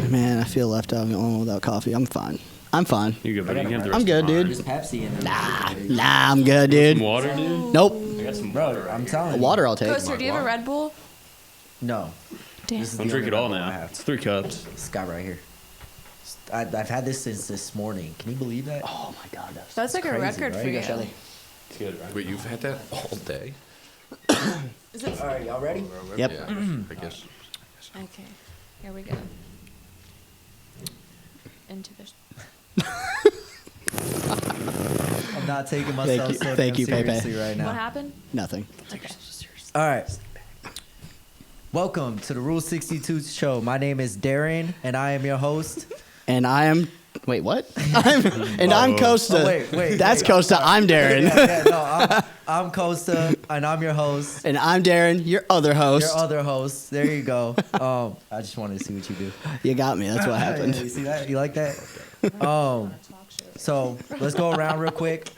Man, I feel left out going without coffee. I'm fine. I'm fine. You good, buddy? You can have the rest I'm good, of mine. dude. There's Pepsi in there. Nah, I'm good, dude. Some water, dude? Nope. I got some Bro, water right I'm here. telling you. Water I'll take. Coaster, do you have a Red Bull? No. Damn. This is Don't the drink it only all Red Bull I now. have. It's 3 cups. This guy right here. I've had this since this morning. Can you believe that? Oh my god, That's like a crazy, record right? for you. Shelly. It's good, right? Wait, you've had that all day? Is it? All right, y'all ready? Yep. Yeah, I guess. Okay, here we go. Into this. I'm not taking myself so Thank damn you, Pepe. seriously right now. What happened? Nothing. Okay. All right. Welcome to the Rule 62 show. My name is Darin, and I am your host. And I am. Wait, what? I'm Costa. Oh, wait. That's Costa. I'm Darin. I'm Costa, and I'm your host. And I'm Darin, your other host. Your other host. There you go. I just wanted to see what you do. You got me. That's what happened. You see that? You like that? So let's go around real quick.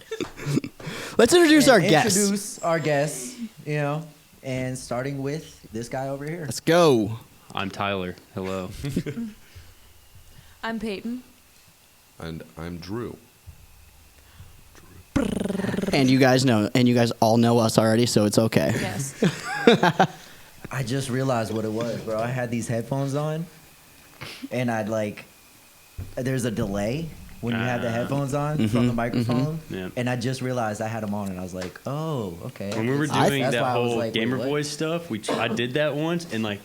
Let's introduce our guests. Introduce our guests, and starting with this guy over here. Let's go. I'm Tyler. Hello. I'm Peyton. And I'm Drew. And you guys all know us already, so it's okay. Yes. I just realized what it was, bro. I had these headphones on, and there's a delay when you have the headphones on from the microphone, Yeah. and I just realized I had them on, and I was like, oh, okay. When we were That's doing why that I was whole like, wait, Gamer what? Boys stuff, I did that once, and like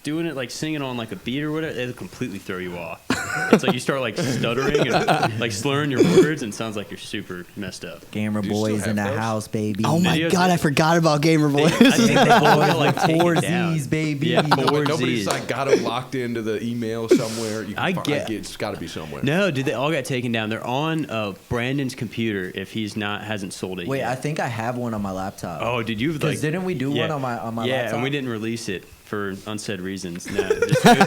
doing it, like singing on like a beat or whatever, it'll completely throw you off. It's like you start like stuttering and like slurring your words, and it sounds like you're super messed up. Gamer Do you still Boys in the have those? house, baby. Oh my Videos- god, I forgot about Gamer Boys. I think they all got like taken Four down. Z's, baby. Yeah, No, four Nobody's Z's. like got them locked into the email somewhere. You can I find, get- it's got to be somewhere. No, dude, they all got taken down. They're on Brandon's computer if he's hasn't sold it Wait, yet. I think I have one on my laptop. Oh, did you? Because Like, didn't we do one on my laptop? Yeah, and we didn't release it for unsaid reasons. No,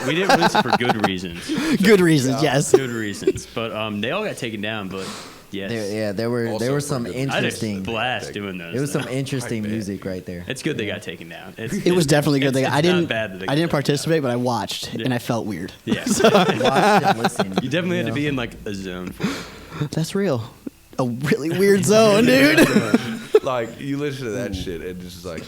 we didn't release it for good reasons. Good reasons, yes. Good reasons. But they all got taken down. But yes, There were Also some for good- I had a interesting. blast doing those. There was some though. interesting I bet. music right there. It's good they got taken down. It was definitely good. It's I not didn't. bad that they got I didn't taken participate, but I watched, and I felt weird. down. Yeah, Watched and listened, you definitely had to know? be in like a zone for it. That's real. A really weird zone, dude. Like, you listen to that shit, and it's just like,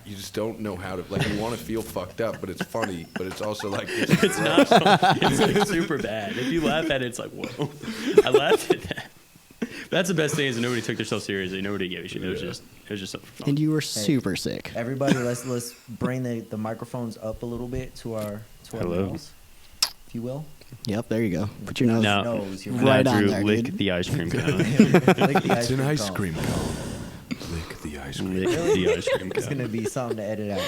you just don't know how to, like, you want to feel fucked up, but it's funny, but it's also like, It's not. It's like super bad. If you laugh at it, it's like whoa. I laughed at that. That's the best thing is that nobody took themselves seriously. Nobody gave a shit. It was just something for fun. And you were super sick. Everybody, let's bring the microphones up a little bit to our Hello. nose, if you will. Yep, there you go. Put your nose. No. Nose, your Right Now, on Drew, there, lick dude. the ice cream cone. Lick the it's an ice cone. cream cone. Lick the ice cream. Lick the ice cream It's cone. gonna be something to edit out.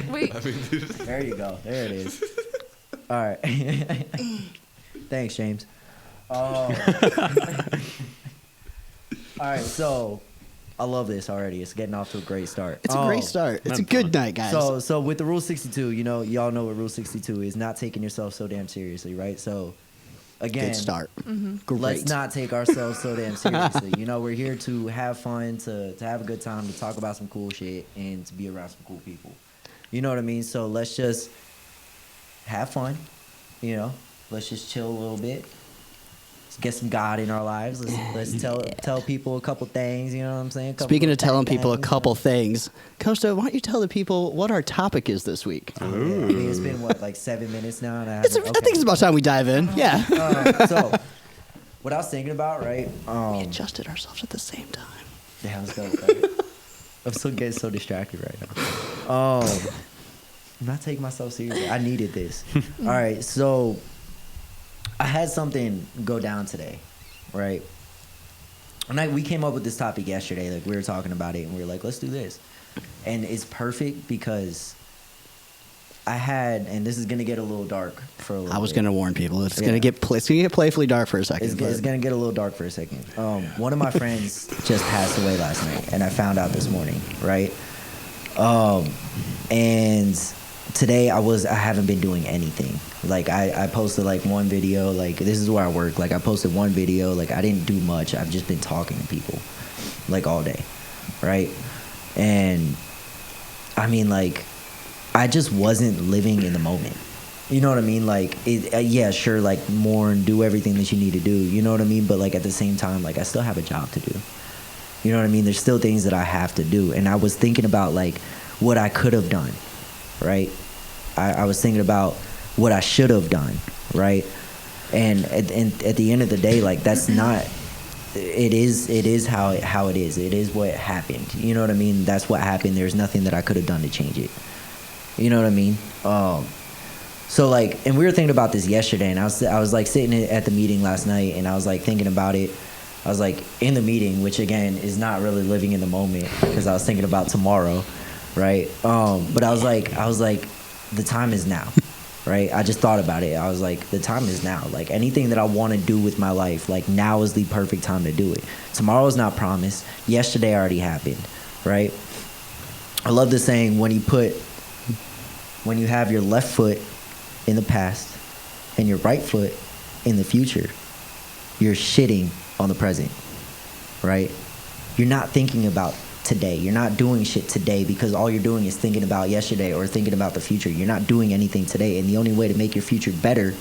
Wait. I mean, dude, There you go. There it is. All right. Thanks, James. All right, so I love this already. It's getting off to a great start. It's a great start. It's a I'm good fun. night, guys. So with the Rule 62, y'all know what Rule 62 is, not taking yourself so damn seriously, right? So, again, good start. Great. let's not take ourselves so damn seriously. We're here to have fun, to have a good time, to talk about some cool shit, and to be around some cool people. You know what I mean? So let's just have fun, Let's just chill a little bit. Let's get some God in our lives. Let's tell people a couple things, you know what I'm saying? Speaking of telling people a couple things, Costa, why don't you tell the people what our topic is this week? Yeah, I mean, it's been, like 7 minutes now? And I I haven't- think it's about time we dive in. Yeah. So, what I was thinking about, right? We adjusted ourselves at the same time. Yeah, let's go. Right? I'm still getting so distracted right now. I'm not taking myself seriously. I needed this. All right, so I had something go down today, right? And we came up with this topic yesterday. Like, we were talking about it, and we were like, let's do this. And it's perfect because and this is going to get a little dark for a little I was bit. going to warn people. It's Yeah. going to get playfully dark for a second. It's but- going to get a little dark for a second. One of my friends just passed away last night, and I found out this morning, right? And today I haven't been doing anything. Like, I posted like one video. Like, this is where I work. Like, I posted one video. Like, I didn't do much. I've just been talking to people like all day, right? And I mean, like, I just wasn't living in the moment. You know what I mean? Like, yeah, sure, like, mourn, do everything that you need to do. You know what I mean? But, like, at the same time, like, I still have a job to do. You know what I mean? There's still things that I have to do. And I was thinking about, like, what I could have done, right? I was thinking about what I should have done, right? And at the end of the day, like, that's not... It is how it is. It is what happened. You know what I mean? That's what happened. There's nothing that I could have done to change it. You know what I mean? So, like, and we were thinking about this yesterday, and I was like sitting at the meeting last night, and I was like thinking about it. I was like in the meeting, which again is not really living in the moment because I was thinking about tomorrow, right? But I was like, the time is now, right? I just thought about it. I was like, the time is now. Like, anything that I want to do with my life, like, now is the perfect time to do it. Tomorrow is not promised. Yesterday already happened, right? I love the saying, when you have your left foot in the past and your right foot in the future, you're shitting on the present, right? You're not thinking about today. You're not doing shit today because all you're doing is thinking about yesterday or thinking about the future. You're not doing anything today, and the only way to make your future better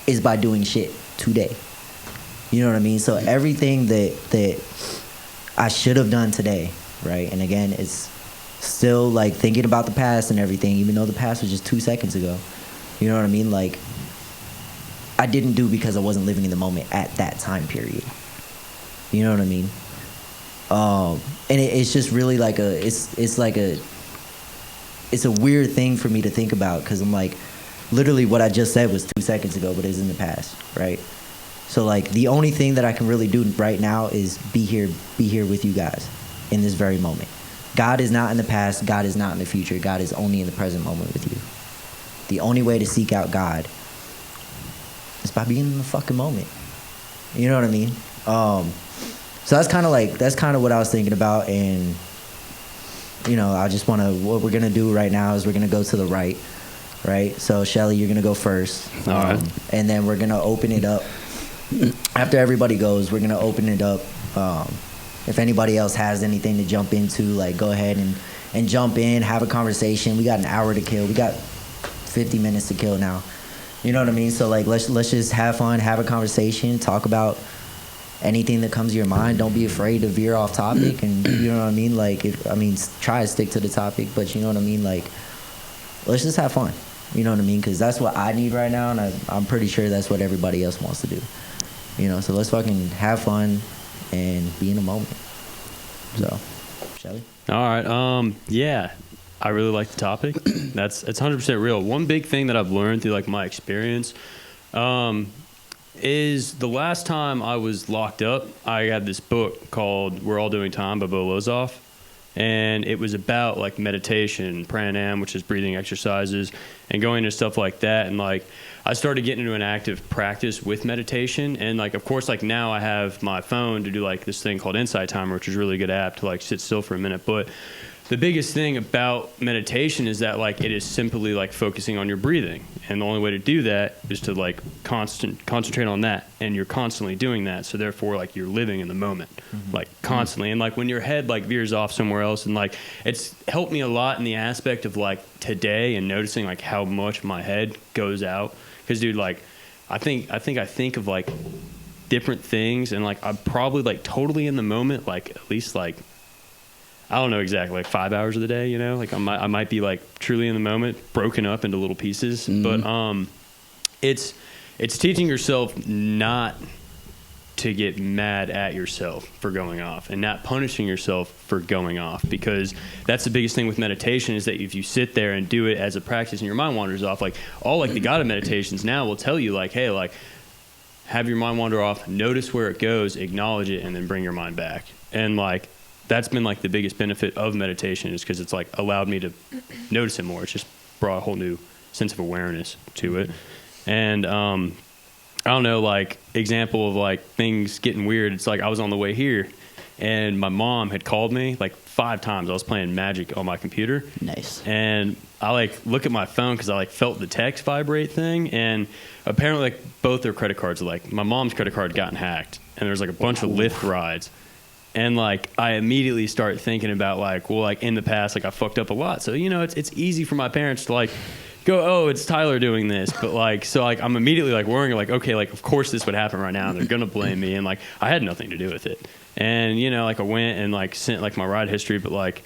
is by doing shit today. You know what I mean? So everything that I should have done today, right? And again, it's still like thinking about the past and everything, even though the past was just 2 seconds ago. You know what I mean? Like, I didn't do because I wasn't living in the moment at that time period. You know what I mean? And it's just really like it's a weird thing for me to think about, because I'm like, literally what I just said was 2 seconds ago, but it's in the past, right? So, like, the only thing that I can really do right now is be here with you guys in this very moment. God is not in the past. God is not in the future. God is only in the present moment with you. The only way to seek out God is by being in the fucking moment. You know what I mean? So that's kind of what I was thinking about. And, you know, what we're going to do right now is we're going to go to the right. So, Shelly, you're going to go first. All right. And then we're going to open it up. After everybody goes, we're going to open it up. If anybody else has anything to jump into, like, go ahead and jump in, have a conversation. We got an hour to kill. We got 50 minutes to kill now. You know what I mean? So, like, let's just have fun, have a conversation, talk about anything that comes to your mind. Don't be afraid to veer off topic, and you know what I mean? Like, try to stick to the topic, but you know what I mean? Like, let's just have fun. You know what I mean? Because that's what I need right now, and I'm pretty sure that's what everybody else wants to do. You know, so let's fucking have fun and be in the moment. So, Shelly? All right. Yeah, I really like the topic. It's 100% real. One big thing that I've learned through, like, my experience is the last time I was locked up, I had this book called We're All Doing Time by Bo Lozoff. And it was about, like, meditation, pranayama, which is breathing exercises, and going into stuff like that. And, like, I started getting into an active practice with meditation. And, like, of course, like, now I have my phone to do, like, this thing called Insight Timer, which is a really good app to, like, sit still for a minute. But the biggest thing about meditation is that, like, it is simply, like, focusing on your breathing. And the only way to do that is to, like, concentrate on that. And you're constantly doing that. So therefore, like, you're living in the moment, like, constantly. And, like, when your head, like, veers off somewhere else, and, like, it's helped me a lot in the aspect of, like, today and noticing, like, how much my head goes out. Because, dude, like, I think of, like, different things, and, like, I'm probably, like, totally in the moment, like, at least, like, I don't know exactly, like 5 hours of the day, you know? Like, I might be, like, truly in the moment, broken up into little pieces. Mm-hmm. But it's teaching yourself not to get mad at yourself for going off, and not punishing yourself for going off, because that's the biggest thing with meditation, is that if you sit there and do it as a practice and your mind wanders off, like, all, like, the guided meditations now will tell you, like, hey, like, have your mind wander off, notice where it goes, acknowledge it, and then bring your mind back. And, like, that's been, like, the biggest benefit of meditation, is because it's, like, allowed me to notice it more. It's just brought a whole new sense of awareness to it. And I don't know, like, example of, like, things getting weird. It's like I was on the way here, and my mom had called me, like, 5 times. I was playing Magic on my computer. Nice. And I, like, look at my phone because I, like, felt the text vibrate thing. And apparently, like, both their credit cards, like, my mom's credit card had gotten hacked. And there was, like, a bunch of Lyft rides. And like I immediately start thinking about like, well, like in the past, like I fucked up a lot. So, you know, it's easy for my parents to like go, oh, it's Tyler doing this. But like, so like I'm immediately like worrying like, okay, like of course this would happen right now. And they're going to blame me. And like I had nothing to do with it. And, you know, like I went and like sent like my ride history, but like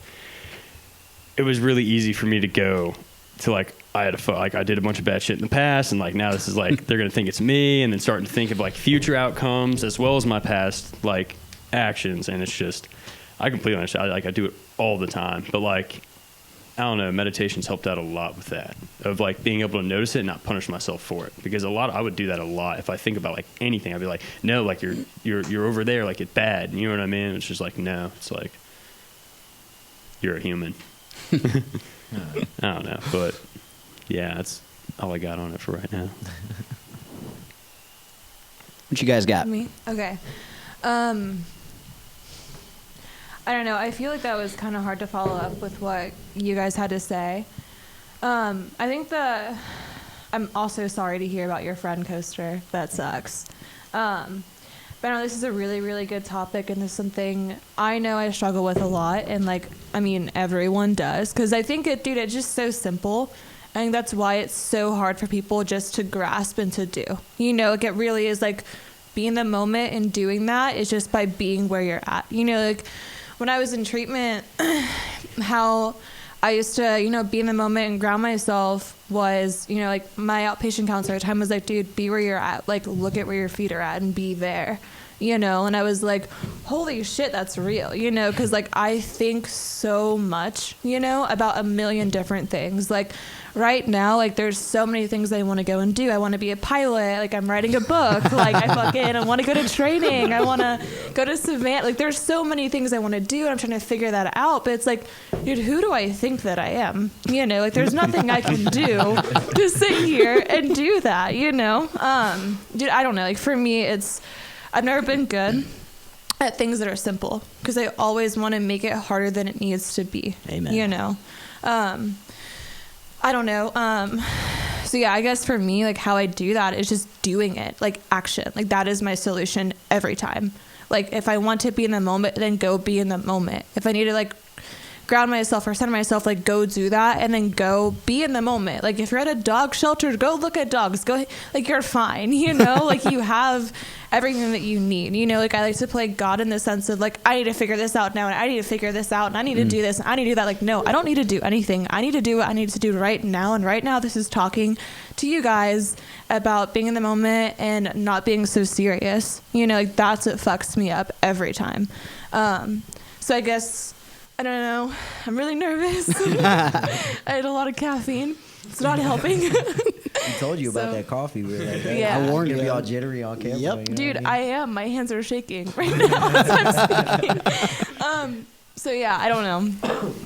it was really easy for me to go to like, I did a bunch of bad shit in the past. And like now this is like, they're going to think it's me. And then starting to think of like future outcomes as well as my past like actions. And it's just, I completely understand. I do it all the time. But like, I don't know, meditation's helped out a lot with that, of like being able to notice it and not punish myself for it. Because I would do that a lot. If I think about like anything, I'd be like, no, like you're over there, like it's bad. You know what I mean? It's just like, no, it's like, you're a human. I don't know, but yeah, that's all I got on it for right now. What you guys got? Me? Okay. I don't know. I feel like that was kind of hard to follow up with what you guys had to say. I think I'm also sorry to hear about your friend Coaster. That sucks. But I know this is a really, really good topic, and this is something I know I struggle with a lot, and like, I mean, everyone does, because I think it's just so simple. I think that's why it's so hard for people just to grasp and to do. You know, like it really is like being in the moment and doing that is just by being where you're at. You know, like when I was in treatment, how I used to, you know, be in the moment and ground myself was, you know, like my outpatient counselor at the time was like, dude, be where you're at. Like, look at where your feet are at and be there, you know? And I was like, holy shit, that's real, you know? Because like I think so much, you know, about a million different things. Like right now, like there's so many things I want to go and do. I want to be a pilot. Like I'm writing a book. Like I want to go to training. I want to go to Savannah. Like there's so many things I want to do, and I'm trying to figure that out. But it's like, dude, who do I think that I am? You know, like there's nothing I can do to sit here and do that, you know? Dude, I don't know. Like for me, I've never been good at things that are simple because I always want to make it harder than it needs to be. Amen. You know? I don't know. So yeah, I guess for me, like how I do that is just doing it, like action. Like that is my solution every time. Like if I want to be in the moment, then go be in the moment. If I need to like ground myself or center myself, like go do that and then go be in the moment. Like if you're at a dog shelter, go look at dogs, go, like you're fine, you know, like you have everything that you need, you know. Like I like to play God in the sense of like, I need to figure this out now, and I need to figure this out, and I need to do this, and I need to do that. Like, no, I don't need to do anything. I need to do what I need to do right now. And right now this is talking to you guys about being in the moment and not being so serious, you know. Like that's what fucks me up every time. So I guess, I don't know. I'm really nervous. I had a lot of caffeine. It's not helping. We told you about that coffee. We were like, hey, Yeah. I warned you. you. Be all jittery on camera. Yep. You know Dude, what I am. My hands are shaking right now as I'm speaking. So yeah, I don't know.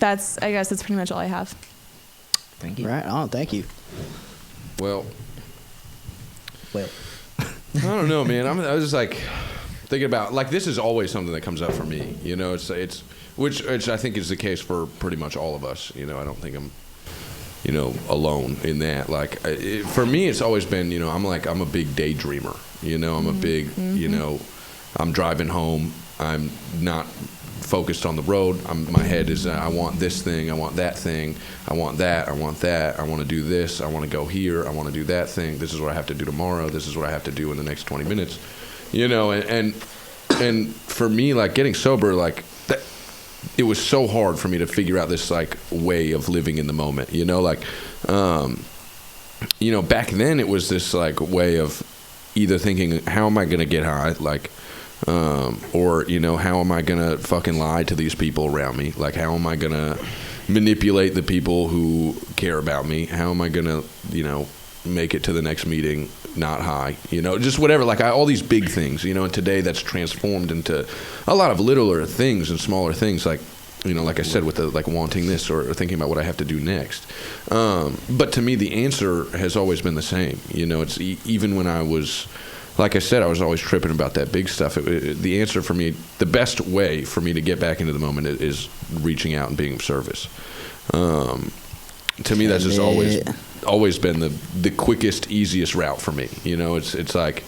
I guess that's pretty much all I have. Thank you. Right on. Thank you. Well, Well, I don't know, man. I was just like thinking about like this is always something that comes up for me. You know, it's which I think is the case for pretty much all of us. You know, I don't think I'm, you know, alone in that. Like for me, it's always been, you know, I'm a big daydreamer. You know, I'm a big, you know, I'm driving home. I'm not focused on the road. My head is, I want this thing. I want that thing. I want that. I want that. I want to do this. I want to go here. I want to do that thing. This is what I have to do tomorrow. This is what I have to do in the next 20 minutes. You know, and for me, like getting sober, like that, it was so hard for me to figure out this like way of living in the moment, you know, like, you know, back then it was this like way of either thinking, how am I going to get high? Like, or, you know, how am I going to fucking lie to these people around me? Like, how am I going to manipulate the people who care about me? How am I going to, you know, make it to the next meeting not high, you know, just whatever, like all these big things, you know. And today that's transformed into a lot of littler things and smaller things, like, you know, like I said, with the like wanting this or thinking about what I have to do next. But to me, the answer has always been the same. You know, it's even when I was, like I said, I was always tripping about that big stuff. The answer for me, the best way for me to get back into the moment is reaching out and being of service. To me, that's just always been the quickest, easiest route for me. You know, it's like,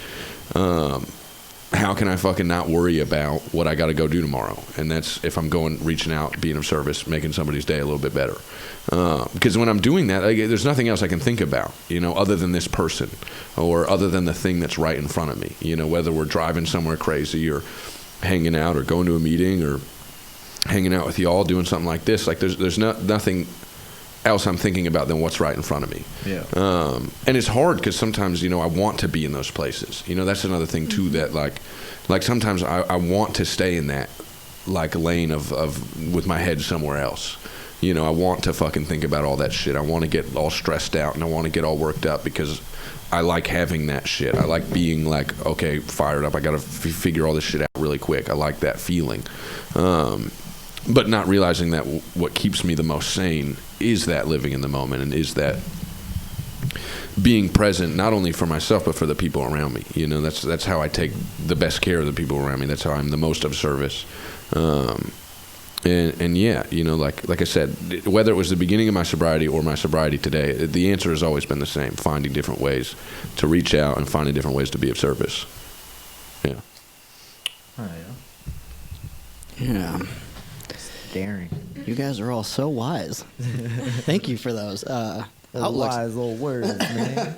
how can I fucking not worry about what I got to go do tomorrow? And that's if I'm reaching out, being of service, making somebody's day a little bit better. Because when I'm doing that, there's nothing else I can think about, other than this person or other than the thing that's right in front of me. Whether we're driving somewhere crazy or hanging out or going to a meeting or hanging out with y'all doing something like this. Like there's nothing else I'm thinking about than what's right in front of me. Yeah. And it's hard because sometimes, I want to be in those places. That's another thing too, that like sometimes I want to stay in that like lane of with my head somewhere else. I want to fucking think about all that shit. I want to get all stressed out and I want to get all worked up because I like having that shit. I like being like, okay, fired up. I got to figure all this shit out really quick. I like that feeling. But not realizing that what keeps me the most sane is that living in the moment and is that being present, not only for myself, but for the people around me. That's how I take the best care of the people around me. That's how I'm the most of service. And yeah, like I said, whether it was the beginning of my sobriety or my sobriety today, the answer has always been the same, finding different ways to reach out and finding different ways to be of service. Yeah. Oh, yeah. Yeah. Daring. You guys are all so wise. Thank you for those. Those outlooks. wise little words, man.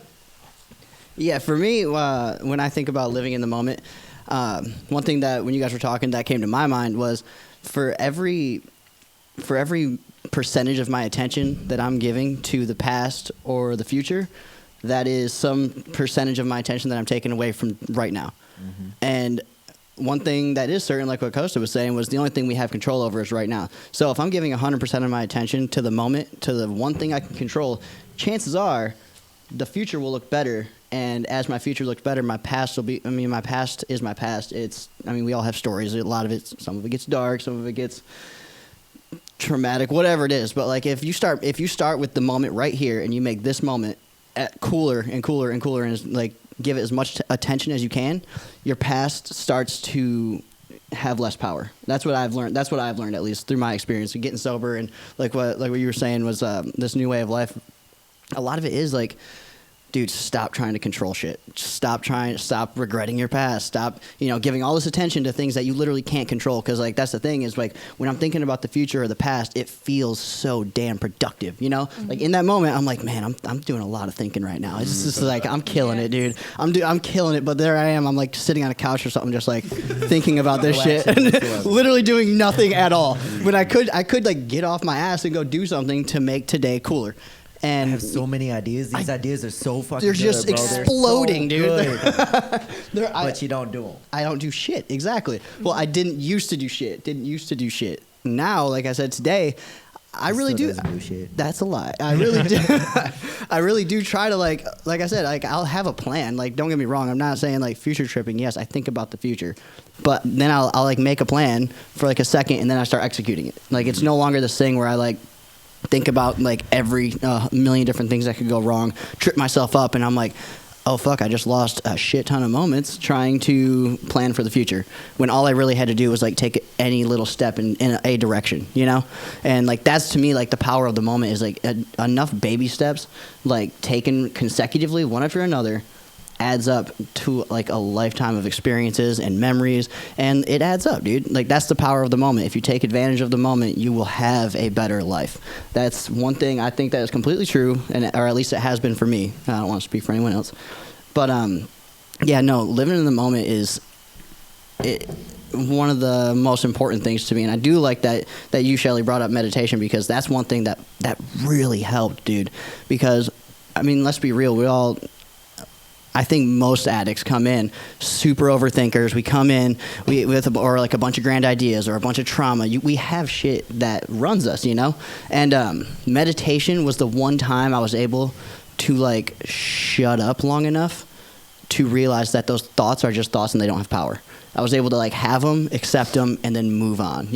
Yeah, for me, when I think about living in the moment, one thing that when you guys were talking that came to my mind was for every percentage of my attention that I'm giving to the past or the future, that is some percentage of my attention that I'm taking away from right now. Mm-hmm. And one thing that is certain, like what Costa was saying, was the only thing we have control over is right now. So if I'm giving 100% of my attention to the moment, to the one thing I can control, chances are the future will look better. And as my future looks better, my past will be, my past is my past. We all have stories. A lot of it, some of it gets dark, some of it gets traumatic, whatever it is. But like if you start with the moment right here and you make this moment cooler and cooler and cooler and like give it as much attention as you can, your past starts to have less power. That's what I've learned. That's what I've learned, at least through my experience of getting sober. And like what you were saying was this new way of life. A lot of it is like, dude, stop trying to control shit. Stop regretting your past. Stop, giving all this attention to things that you literally can't control. Because, like, that's the thing is, like, when I'm thinking about the future or the past, it feels so damn productive, Mm-hmm. Like, in that moment, I'm like, man, I'm doing a lot of thinking right now. It's just like, I'm killing it, dude. I'm killing it. But there I am. I'm, like, sitting on a couch or something just, like, thinking about this shit. And literally doing nothing at all. When I could, like, get off my ass and go do something to make today cooler. And I have so many ideas. These ideas are so fucking they're good, just bro. exploding, They're so dude. But you don't do them. I don't do shit. Exactly. Well, I didn't used to do shit. Now, like I said today, I really do. Do shit. That's a lie. I really do. I really do try to like I said, like I'll have a plan. Like, don't get me wrong. I'm not saying like future tripping. Yes, I think about the future, but then I'll like make a plan for like a second and then I start executing it. Like it's no longer this thing where I like think about like every million different things that could go wrong, trip myself up, and I'm like, oh fuck, I just lost a shit ton of moments trying to plan for the future when all I really had to do was like take any little step in a direction, and like that's to me like the power of the moment is like enough baby steps like taken consecutively one after another adds up to like a lifetime of experiences and memories, and it adds up, dude. Like that's the power of the moment. If you take advantage of the moment, you will have a better life. That's one thing I think that is completely true, or at least it has been for me. I don't want to speak for anyone else, but yeah, no, living in the moment is one of the most important things to me, and I do like that you, Shelly, brought up meditation because that's one thing that really helped, dude. Because let's be real, I think most addicts come in super overthinkers. We come in with like a bunch of grand ideas or a bunch of trauma. We have shit that runs us, And meditation was the one time I was able to like shut up long enough to realize that those thoughts are just thoughts and they don't have power. I was able to like have them, accept them, and then move on,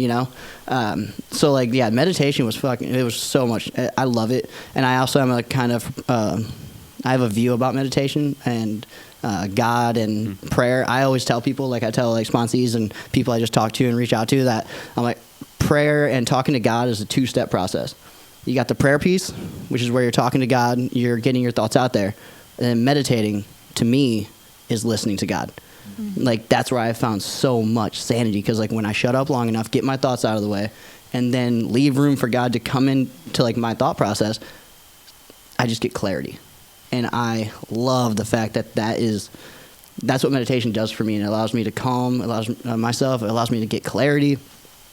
So like, yeah, meditation was it was so much. I love it. And I also am a kind of, I have a view about meditation and God and prayer. I always tell people, like I tell like sponsees and people I just talk to and reach out to, that I'm like, prayer and talking to God is a 2-step process. You got the prayer piece, which is where you're talking to God, you're getting your thoughts out there. And then meditating, to me, is listening to God. Like, that's where I found so much sanity, because like when I shut up long enough, get my thoughts out of the way, and then leave room for God to come into like my thought process, I just get clarity. And I love the fact that that's what meditation does for me, and it allows me to calm, it allows myself, it allows me to get clarity.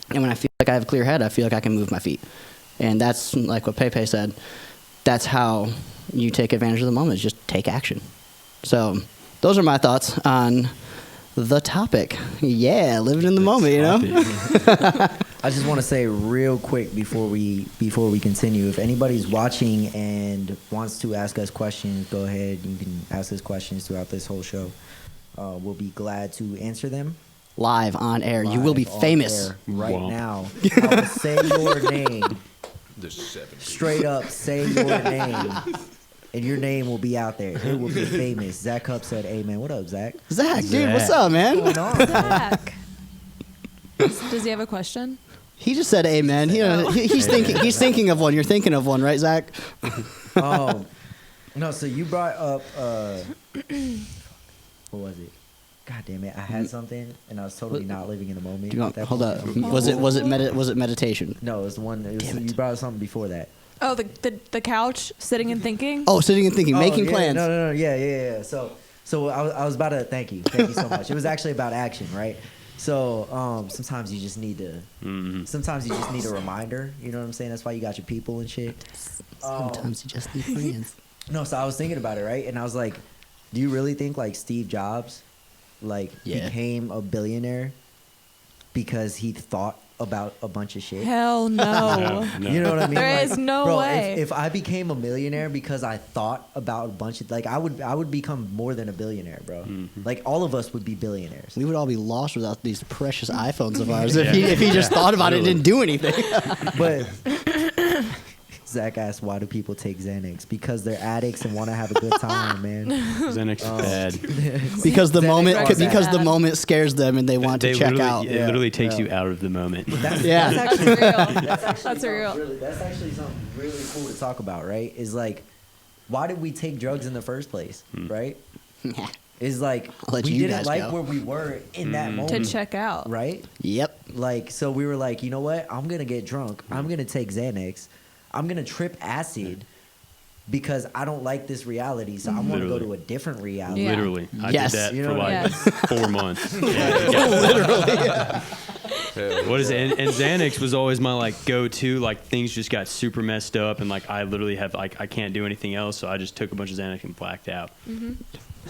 And when I feel like I have a clear head, I feel like I can move my feet. And that's like what Pepe said. That's how you take advantage of the moment, is just take action. So those are my thoughts on the topic. Yeah, living in the moment, you know? I just want to say real quick before we continue, if anybody's watching and wants to ask us questions, go ahead. You can ask us questions throughout this whole show. We'll be glad to answer them. Live on air. You will be Live on famous. air right Womp. now. I will say your name. The 70s. Straight up, say your name. And your name will be out there. It will be famous. Zach Cup said, amen. What up, Zach? Zach, dude, what's up, man? What's going on? Zach. Does he have a question? He just said amen. He's thinking of one. You're thinking of one, right, Zach? No, so you brought up what was it? God damn it! I had something, and I was totally not living in the moment. Hold up. Was it meditation? No, it was the one. You brought up something before that. Oh, the couch, sitting and thinking. Oh, sitting and thinking, making yeah, plans. No, yeah. So I was about to thank you so much. It was actually about action, right? So sometimes you just need to. Sometimes you just need a reminder. You know what I'm saying? That's why you got your people and shit. Sometimes you just need friends. No, so I was thinking about it, right? And I was like, do you really think like Steve Jobs, became a billionaire because he thought about a bunch of shit? Hell no. No. You know what I mean? There is no way. If I became a millionaire because I thought about a bunch of I would become more than a billionaire, bro. Like all of us would be billionaires. We would all be lost without these precious iPhones of ours if he just thought about it and didn't do anything. But Zach asked, why do people take Xanax? Because they're addicts and want to have a good time, man. Xanax is bad. Because the Xanax moment scares them and they want to check out. It literally takes you out of the moment. That's Yeah. That's real. That's That's real. That's actually something really cool to talk about, right? Is like, why did we take drugs in the first place, right? Is like I'll let we you didn't guys like go. where we were in that To moment, check out. right? Yep. Like, so we were like, you know what? I'm gonna get drunk. I'm gonna take Xanax. I'm gonna trip acid because I don't like this reality. So I want to go to a different reality. Yeah. Literally. I Yes. did that You know for what I like mean? 4 months. Literally. What is it? And Xanax was always my like go-to. Like things just got super messed up, and like I literally have like I can't do anything else. So I just took a bunch of Xanax and blacked out.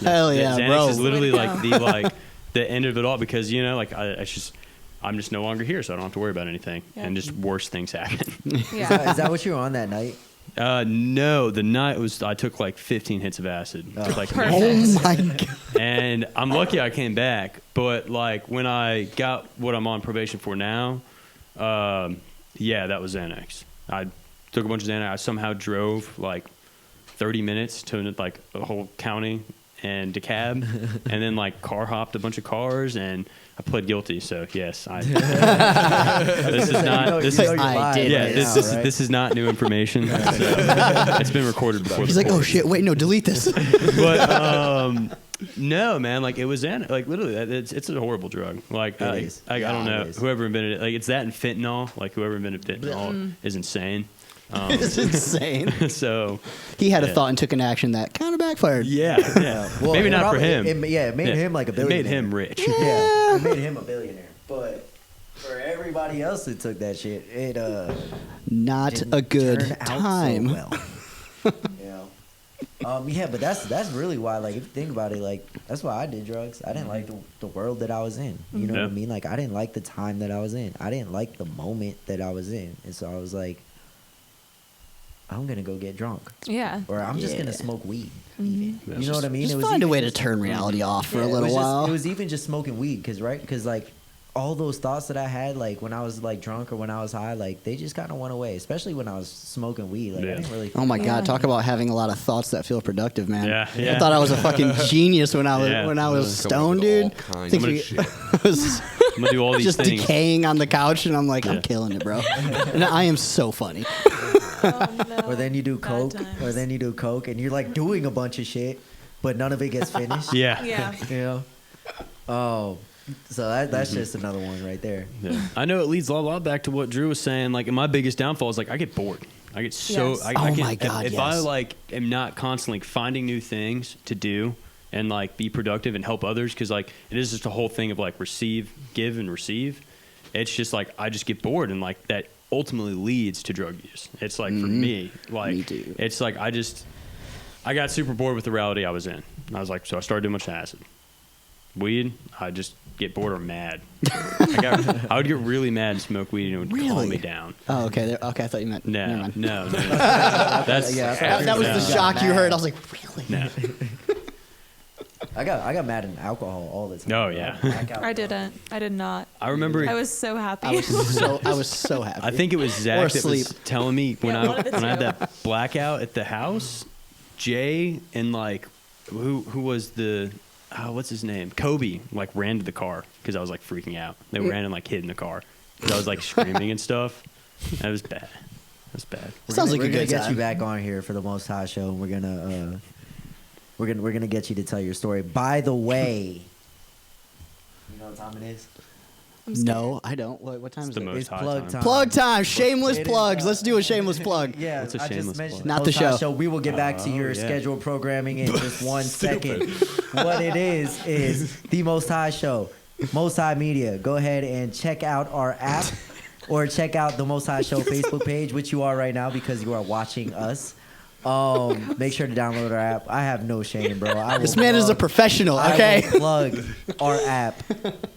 Hell yeah, Xanax bro. is literally Way to like go. the end of it all, because like I'm just no longer here, so I don't have to worry about anything, Yeah. and just worse things happen. Yeah. Is that what you were on that night? No, the night I took like 15 hits of acid. Like, Perfect. Oh my god. and I'm lucky I came back. But like when I got what I'm on probation for now, that was Xanax. I took a bunch of Xanax. I somehow drove like 30 minutes to like a whole county and DeKalb, and then like car hopped a bunch of cars, and I pled guilty. So yes, this is not this is I did. yeah right this now, is right? this is not new information. So, it's been recorded before. He's the like, oh court. shit, wait, no, delete this. But no, man, like it was like literally it's a horrible drug. Like It is. I don't Yeah, know it is. whoever invented it. Like it's that and fentanyl. Like whoever invented fentanyl is insane. It's insane. So He had a Yeah. thought and took an action that kind of backfired. yeah. Well, Maybe it not for probably- him. It made him like a It billionaire. made him rich. Yeah, it made him a billionaire. But for everybody else that took that shit, it Not didn't a good turn out so time. well. Yeah, but that's really why. Like, if you think about it, like that's why I did drugs. I didn't like the world that I was in. You know what I Yeah. mean? Like, I didn't like the time that I was in. I didn't like the moment that I was in, and so I was like, I'm gonna go get drunk, Yeah. or I'm just gonna Yeah. smoke weed. Even. That's You know what I mean? Just It was find a even way to just- turn reality off for Yeah, a it little was just- while. It was even just smoking weed, because like all those thoughts that I had, like when I was like drunk or when I was high, like they just kind of went away. Especially when I was smoking weed, like I Yeah. didn't really. Oh my Yeah. God! Talk about having a lot of thoughts that feel productive, man. Yeah. I thought I was a fucking genius when I was Yeah. when I was Coming up stoned, with all dude. kinds Think of we- shit. I was I'm gonna do all these just things. decaying on the couch, and I'm like, I'm Yeah. killing it, bro. And I am so funny. Oh, no. Or then you do Bad coke, times. and you're like doing a bunch of shit, but none of it gets finished. Yeah. Yeah. You know. Oh, so that's just another one right there. Yeah. I know it leads a lot back to what Drew was saying. Like, and my biggest downfall is like I get bored. I get so Yes. I Oh can't, my God, if yes. I like am not constantly finding new things to do and like be productive and help others, because like it is just a whole thing of like give and receive. It's just like I just get bored, and like that ultimately leads to drug use. It's like for me, like Me too. it's like I got super bored with the reality I was in. And I was like, so I started doing much acid. Weed, I just get bored or mad. I would get really mad and smoke weed, and it would calm Really? me down. Oh, okay. Okay, I thought you meant. Never No, mind. no. That's Yeah, That was the Yeah. shock you Mad. heard. I was like, really? no. I got mad in alcohol all the time. Oh, yeah. I didn't. I did not. I remember. I was so happy. I was so happy. I think it was Or Zach that asleep. was telling me when Yeah, one of the I had two. that blackout at the house. Jay and like who was the what's his name? Kobe like ran to the car because I was like freaking out. They ran and like hid in the car because I was like screaming and stuff. That was bad. That was bad. Sounds like we're a gonna good get time. you back on here for the Most High show, and we're gonna get you to tell your story. By the way, you know what time it is? I'm scared. No, I don't. What time It's is the it? most It's high plug time. time. Plug time. Shameless It is, plugs. Let's do a shameless plug. Yeah, What's a I shameless just mentioned plug? Not the Most High show. We will get back to your yeah. scheduled programming in just 1 second. What it is the Most High show, Most High Media. Go ahead and check out our app, or check out the Most High Show Facebook page, which you are right now because you are watching us. Make sure to download our app. I have no shame, bro. This man is a professional. Okay. I will plug our app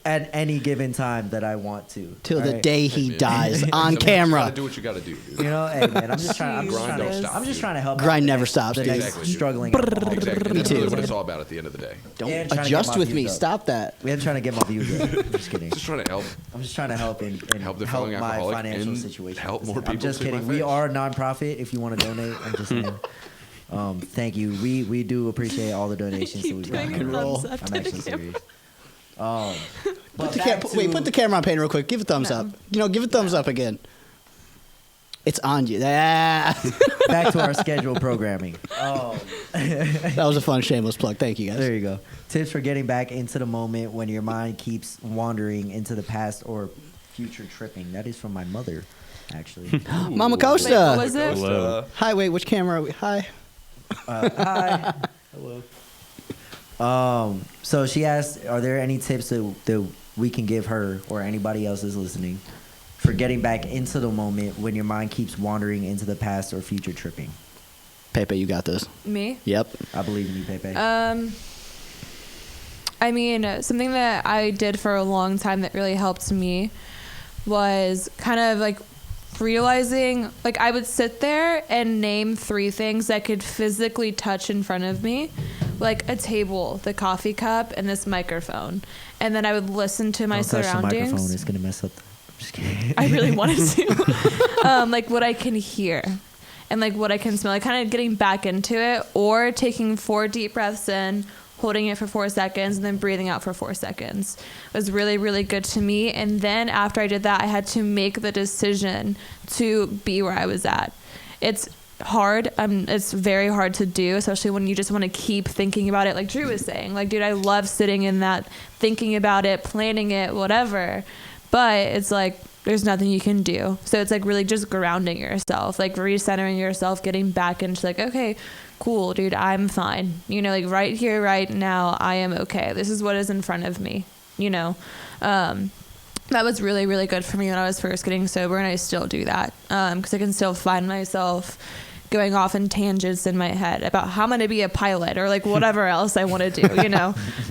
at any given time that I want to. Till all the right? day he dies on Sometimes you camera. gotta do what you gotta do, dude. You know, hey man, I'm just trying. Grind don't stop, I'm just trying to help. out Grind the never next- stops, The dude. next Exactly, dude. struggling. alcoholic. Exactly. Me That's too. really what it's all about at the end of the day. Don't And trying to adjust get my with me. views up. Stop that. I'm trying to get my views up. I'm just kidding. Just trying to help. I'm just trying to help and Help the help failing my alcoholic financial and situation. help more I'm people just see my kidding. We face. are a nonprofit. If you want to donate, I'm just saying. Thank you. We do appreciate all the donations that Keep we've doing gotten. and roll. thumbs up I'm to actually the camera. serious. Put the camera on pain real quick. Give a thumbs No. up. Give a thumbs up again. It's on you. Ah. Back to our scheduled programming. That was a fun shameless plug. Thank you guys. There you go. Tips for getting back into the moment when your mind keeps wandering into the past or future tripping. That is from my mother, actually. Mama Wait, Costa. what was it? Hello. Hi, wait, which camera are we? Hi. Hi. Hello. So she asked, are there any tips that we can give her or anybody else is listening for getting back into the moment when your mind keeps wandering into the past or future tripping? Pepe, you got this. Me? Yep. I believe in you, Pepe. I mean, something that I did for a long time that really helped me was kind of like realizing, like I would sit there and name 3 things I could physically touch in front of me, like a table, the coffee cup, and this microphone. And then I would listen to my Don't touch the surroundings. microphone. It's going to mess up. I'm just kidding. I really wanted to. Like what I can hear and like what I can smell, like kind of getting back into it, or taking 4 deep breaths in, holding it for 4 seconds, and then breathing out for 4 seconds. It was really, really good to me. And then after I did that, I had to make the decision to be where I was at. It's hard. It's very hard to do, especially when you just want to keep thinking about it. Like Drew was saying, like, dude, I love sitting in that, thinking about it, planning it, whatever. But it's like, there's nothing you can do. So it's like really just grounding yourself, like recentering yourself, getting back into like, okay, cool, dude, I'm fine. Like right here, right now, I am okay. This is what is in front of me, That was really, really good for me when I was first getting sober, and I still do that because I can still find myself going off in tangents in my head about how I'm going to be a pilot or like whatever else I want to do,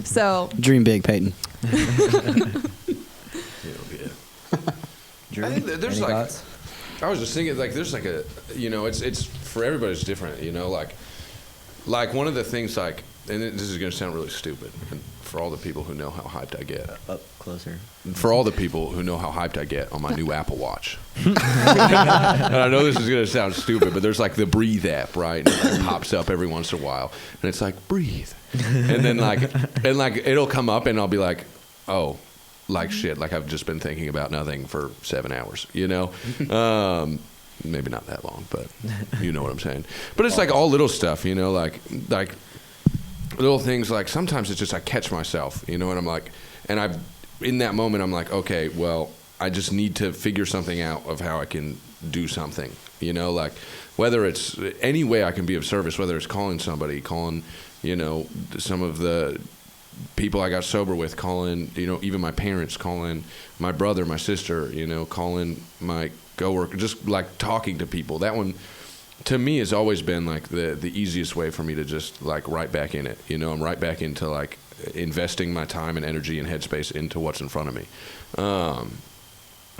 So Dream big, Peyton. Drew, I think that there's any like, thoughts? I was just thinking like there's like a, it's for everybody's different, like one of the things like, and this is gonna sound really stupid, and for all the people who know how hyped I get, Up closer. for all the people who know how hyped I get on my new Apple Watch. And I know this is gonna sound stupid, but there's like the Breathe app, right? And it like pops up every once in a while, and it's like breathe, and then like it'll come up, and I'll be like, oh. Like shit, like I've just been thinking about nothing for 7 hours, Maybe not that long, but you know what I'm saying. But it's like all little stuff, like little things. Like sometimes it's just I catch myself, and I'm like, And in that moment, I'm like, okay, well, I just need to figure something out of how I can do something, you know, like whether it's any way I can be of service, whether it's calling somebody, you know, some of the people I got sober with, calling, you know, even my parents, calling my brother, my sister, you know, calling my coworker, just like talking to people. That one, to me, has always been like the easiest way for me to just like right back in it. You know, I'm right back into like investing my time and energy and headspace into what's in front of me.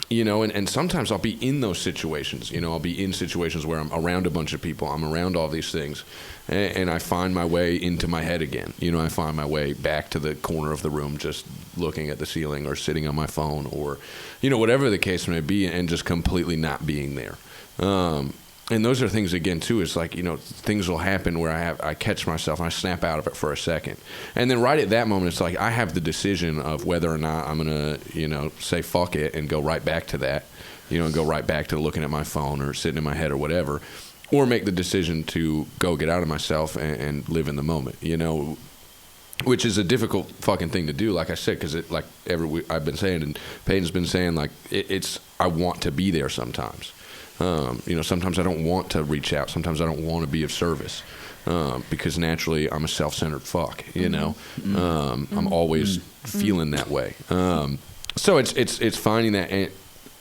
You know, and sometimes I'll be in those situations. You know, I'll be in situations where I'm around a bunch of people. I'm around all these things. And I find my way into my head again. You know, I find my way back to the corner of the room just looking at the ceiling or sitting on my phone or, you know, whatever the case may be, and just completely not being there. And those are things, again, too, is like, you know, things will happen where I catch myself and I snap out of it for a second. And then right at that moment, it's like I have the decision of whether or not I'm going to, you know, say fuck it and go right back to that, you know, and go right back to looking at my phone or sitting in my head or whatever, or make the decision to go get out of myself and live in the moment, you know, which is a difficult fucking thing to do, like I said, because it, like I've been saying, and Peyton's been saying, like, it's I want to be there sometimes. You know, sometimes I don't want to reach out. Sometimes I don't want to be of service because naturally I'm a self-centered fuck. You know, I'm always feeling that way. So it's finding that,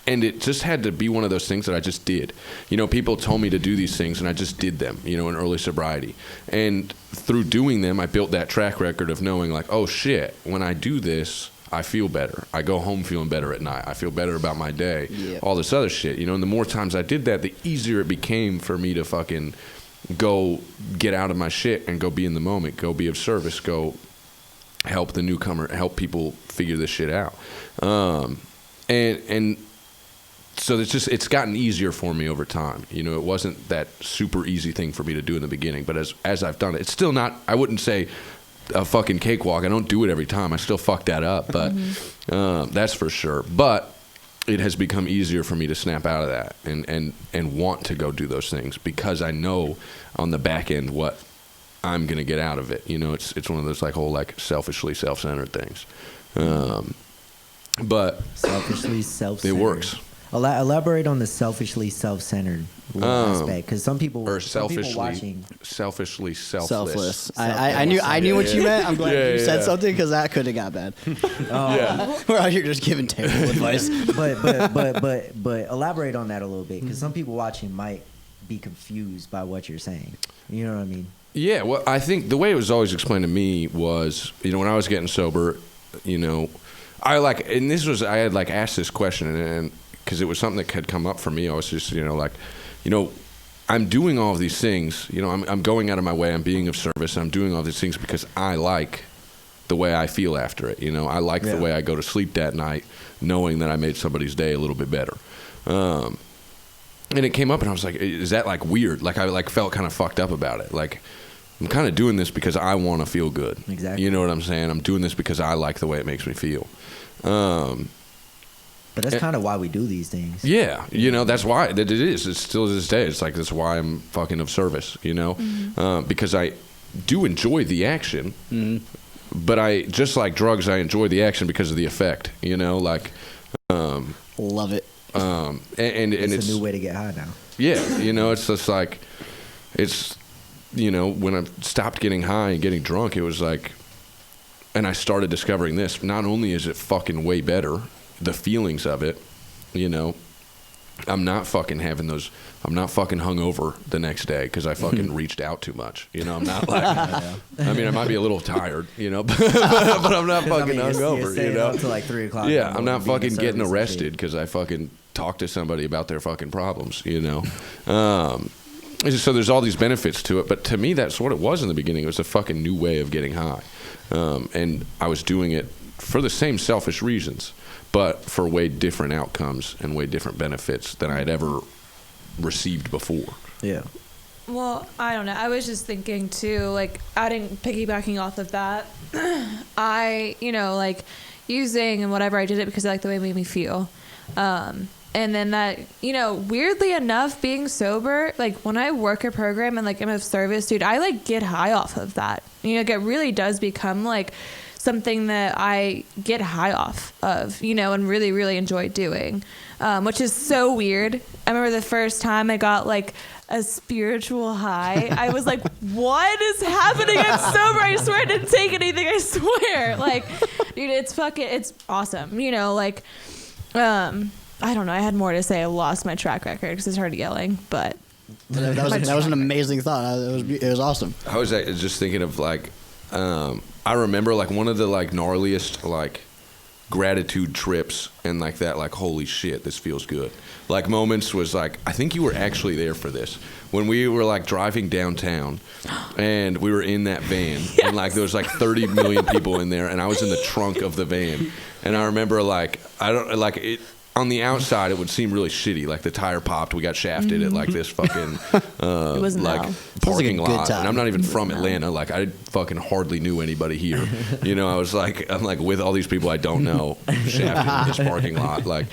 and it just had to be one of those things that I just did. You know, people told me to do these things, and I just did them. You know, in early sobriety, and through doing them, I built that track record of knowing, like, oh shit, when I do this, I feel better. I go home feeling better at night. I feel better about my day. Yep. All this other shit, you know. And the more times I did that, the easier it became for me to fucking go get out of my shit and go be in the moment, go be of service, go help the newcomer, help people figure this shit out. And so it's gotten easier for me over time. You know, it wasn't that super easy thing for me to do in the beginning, but as I've done it, it's still not. I wouldn't say a fucking cakewalk. I don't do it every time. I still fuck that up, but that's for sure. But it has become easier for me to snap out of that and want to go do those things because I know on the back end what I'm gonna get out of it. You know, it's one of those like whole like selfishly self-centered things. But selfishly self-centered. It works. Elaborate on the selfishly self-centered aspect, because some people watching selfishly selfless. I knew what you meant. I'm glad you said something because that could have got bad. We're out here just giving terrible advice. But elaborate on that a little bit, because some people watching might be confused by what you're saying. You know what I mean? Yeah. Well, I think the way it was always explained to me was, you know, when I was getting sober, you know, I had like asked this question and because it was something that had come up for me. I was just, you know, like, you know, I'm doing all of these things. You know, I'm going out of my way. I'm being of service. I'm doing all these things because I like the way I feel after it. You know, I like the way I go to sleep that night, knowing that I made somebody's day a little bit better. And it came up, and I was like, is that like weird? Like I like felt kind of fucked up about it. Like I'm kind of doing this because I want to feel good. Exactly. You know what I'm saying? I'm doing this because I like the way it makes me feel. But that's kind of why we do these things. Yeah, you know, that's why that it is. It's still to this day. It's like that's why I'm fucking of service. You know, because I do enjoy the action, but I just like drugs. I enjoy the action because of the effect. You know, like love it. And it's a new way to get high now. Yeah, you know, it's just like it's, you know, when I stopped getting high and getting drunk, it was like, and I started discovering this. Not only is it fucking way better, the feelings of it, you know, I'm not fucking hungover the next day because I fucking reached out too much. You know, I'm not like, I mean, I might be a little tired, you know, but I'm not fucking hungover, you know. Up to like 3 o'clock. Yeah, I'm not fucking getting arrested because I fucking talked to somebody about their fucking problems, you know. So there's all these benefits to it, but to me, that's what it was in the beginning. It was a fucking new way of getting high. And I was doing it for the same selfish reasons, but for way different outcomes and way different benefits than I had ever received before. Yeah. Well, I don't know. I was just thinking too, like piggybacking off of that, I, you know, like using and whatever, I did it because I like the way it made me feel. And then that, you know, weirdly enough, being sober, like when I work a program and like I'm of service, dude, I like get high off of that. You know, like it really does become like something that I get high off of, you know, and really, really enjoy doing, which is so weird. I remember the first time I got like a spiritual high, I was like, what is happening? I'm sober. I swear I didn't take anything. I swear. Like, dude, it's awesome. You know, like, I don't know. I had more to say. I lost my track record because I started yelling, but that was an amazing thought. It was awesome. I was just thinking of like, I remember like one of the like gnarliest like gratitude trips and like that, like, holy shit, this feels good, like moments was like, I think you were actually there for this when we were like driving downtown and we were in that van and like there was like 30 million people in there and I was in the trunk of the van and I remember like, I don't like it. On the outside, it would seem really shitty. Like the tire popped, we got shafted at like this fucking like parking lot. And I'm not even from Atlanta. Like I fucking hardly knew anybody here. You know, I'm like with all these people I don't know, shafted in this parking lot. Like,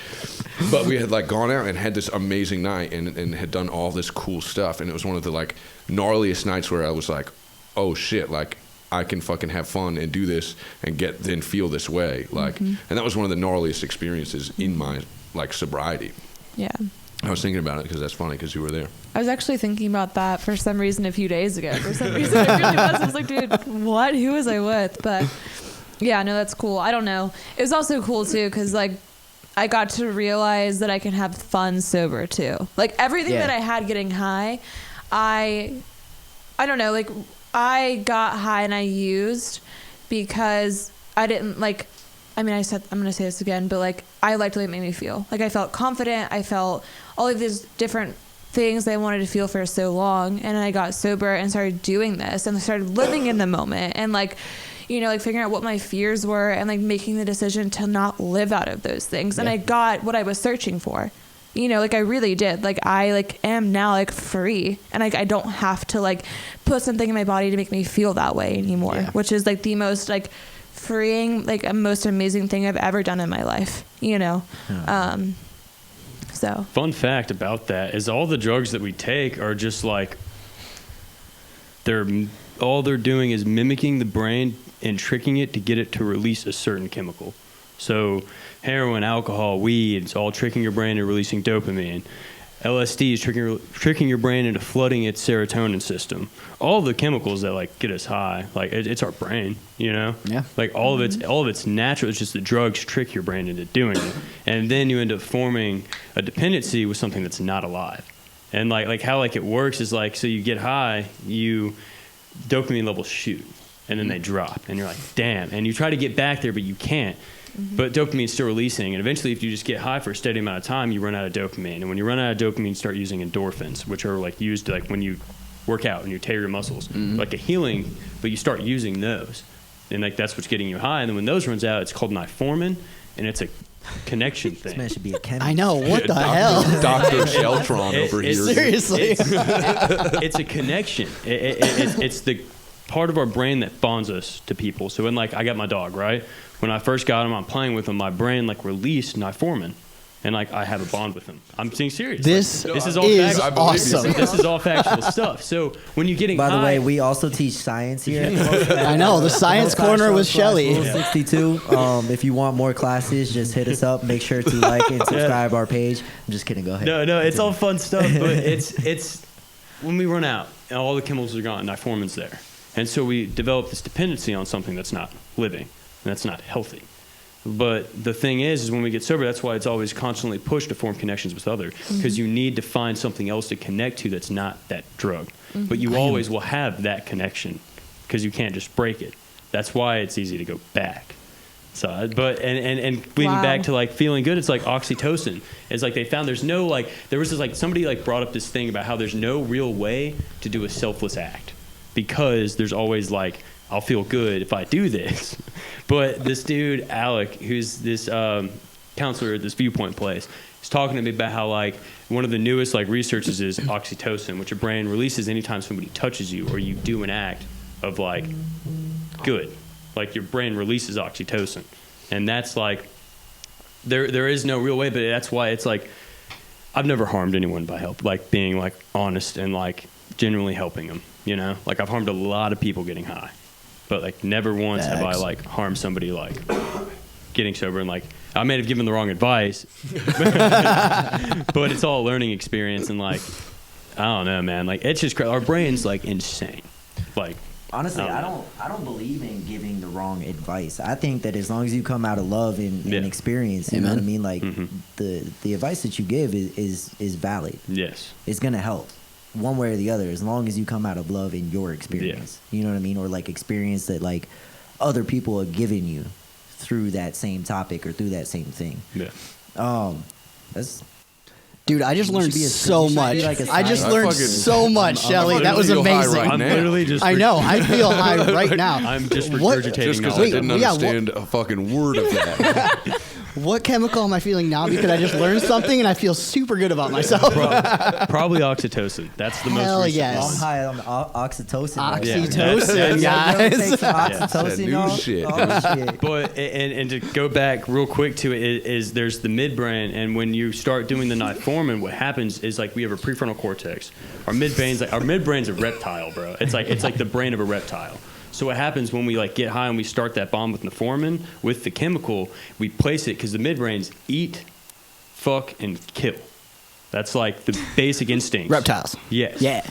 but we had like gone out and had this amazing night and had done all this cool stuff. And it was one of the like gnarliest nights where I was like, oh shit, like I can fucking have fun and do this and then feel this way. Like, and that was one of the gnarliest experiences in my like sobriety. Yeah. I was thinking about it because that's funny because you were there. I was actually thinking about that for some reason a few days ago. For some reason I really was. I was like, dude, what? Who was I with? But yeah, no, that's cool. I don't know. It was also cool too because like I got to realize that I can have fun sober too. Like everything that I had getting high, I don't know, like I got high and I used because I didn't like, I mean, I'm going to say this again, but like, I liked the way it made me feel. Like I felt confident. I felt all of these different things that I wanted to feel for so long. And I got sober and started doing this and started living in the moment and like, you know, like figuring out what my fears were and like making the decision to not live out of those things. And I got what I was searching for. You know, like I really did. Like I like am now like free and like I don't have to like put something in my body to make me feel that way anymore, which is like the most like freeing, like most amazing thing I've ever done in my life, you know? So fun fact about that is all the drugs that we take are just like, all they're doing is mimicking the brain and tricking it to get it to release a certain chemical. So heroin, alcohol, weed, it's all tricking your brain into releasing dopamine. LSD is tricking your brain into flooding its serotonin system. All the chemicals that like get us high, like it's our brain, you know? Yeah. Like all of it's natural. It's just the drugs trick your brain into doing it. And then you end up forming a dependency with something that's not alive. And like how like it works is like, so you get high, dopamine levels shoot and then they drop and you're like, damn. And you try to get back there, but you can't. But dopamine is still releasing, and eventually if you just get high for a steady amount of time, you run out of dopamine. And when you run out of dopamine, you start using endorphins, which are like used like when you work out and you tear your muscles, like a healing, but you start using those. And like that's what's getting you high. And then when those runs out, it's called niformin, and it's a connection thing. This man should be a chemist. I know, what the hell? Dr. Sheltron over here. Seriously. It's a connection. It's the part of our brain that bonds us to people. So when like I got my dog, right? When I first got him, I'm playing with him, my brain like released niformin. And like I have a bond with him. I'm being serious. This is all is factual. awesome. This is all factual stuff. So when you're getting By high, the way, we also teach science here. I know, the science corner with Shelly. Rule 62. If you want more classes, just hit us up. Make sure to like and subscribe our page. I'm just kidding. Go ahead. No, it's all fun stuff. But it's when we run out and all the chemicals are gone, niformin's there. And so we develop this dependency on something that's not living and that's not healthy. But the thing is when we get sober, that's why it's always constantly pushed to form connections with others, because you need to find something else to connect to that's not that drug. But you always will have that connection because you can't just break it. That's why it's easy to go back. So, but and leading back to like feeling good, it's like oxytocin. It's like they found there was this like somebody like brought up this thing about how there's no real way to do a selfless act because there's always like, I'll feel good if I do this. But this dude, Alec, who's this counselor at this Viewpoint place, is talking to me about how like one of the newest like researches is oxytocin, which your brain releases anytime somebody touches you or you do an act of like good. Like your brain releases oxytocin. And that's like, there is no real way, but that's why it's like, I've never harmed anyone by like being like honest and like genuinely helping them, you know? Like I've harmed a lot of people getting high. but like never once have I Facts. like harmed somebody like getting sober, and like I may have given the wrong advice, but it's all a learning experience, and like I don't know, man. Like it's just our brain's like insane. Like Honestly, I don't believe in giving the wrong advice. I think that as long as you come out of love and experience, you know what I mean? Like the advice that you give is valid. Yes. It's gonna help one way or the other as long as you come out of love in your experience. You know what I mean? Or like experience that like other people are giving you through that same topic or through that same thing. Yeah. That's Dude, I just learned be a- so you should much. be like a I just scientist. learned fucking- so much, Shelly. That was feel high amazing. right I'm now. literally just. I know. I feel high right now. I'm just What- regurgitating Just because I knowledge. didn't Yeah, understand a fucking word of that. What chemical am I feeling now? Because I just learned something and I feel super good about myself. Probably oxytocin. That's the Hell most recent yes. I'm one. high on oxytocin. right now. Oxytocin, Yeah, you ever guys. take some Yeah. oxytocin, That new y'all? shit, Oh, shit. But and to go back real quick to it is there's the midbrain, and when you start doing the nitformin, what happens is like we have a prefrontal cortex. Our midbrain's a reptile, bro. It's like the brain of a reptile. So what happens when we like get high and we start that bomb with nitformin with the chemical, we place it because the midbrains eat, fuck, and kill. That's like the basic instincts. Reptiles. Yes. Yeah.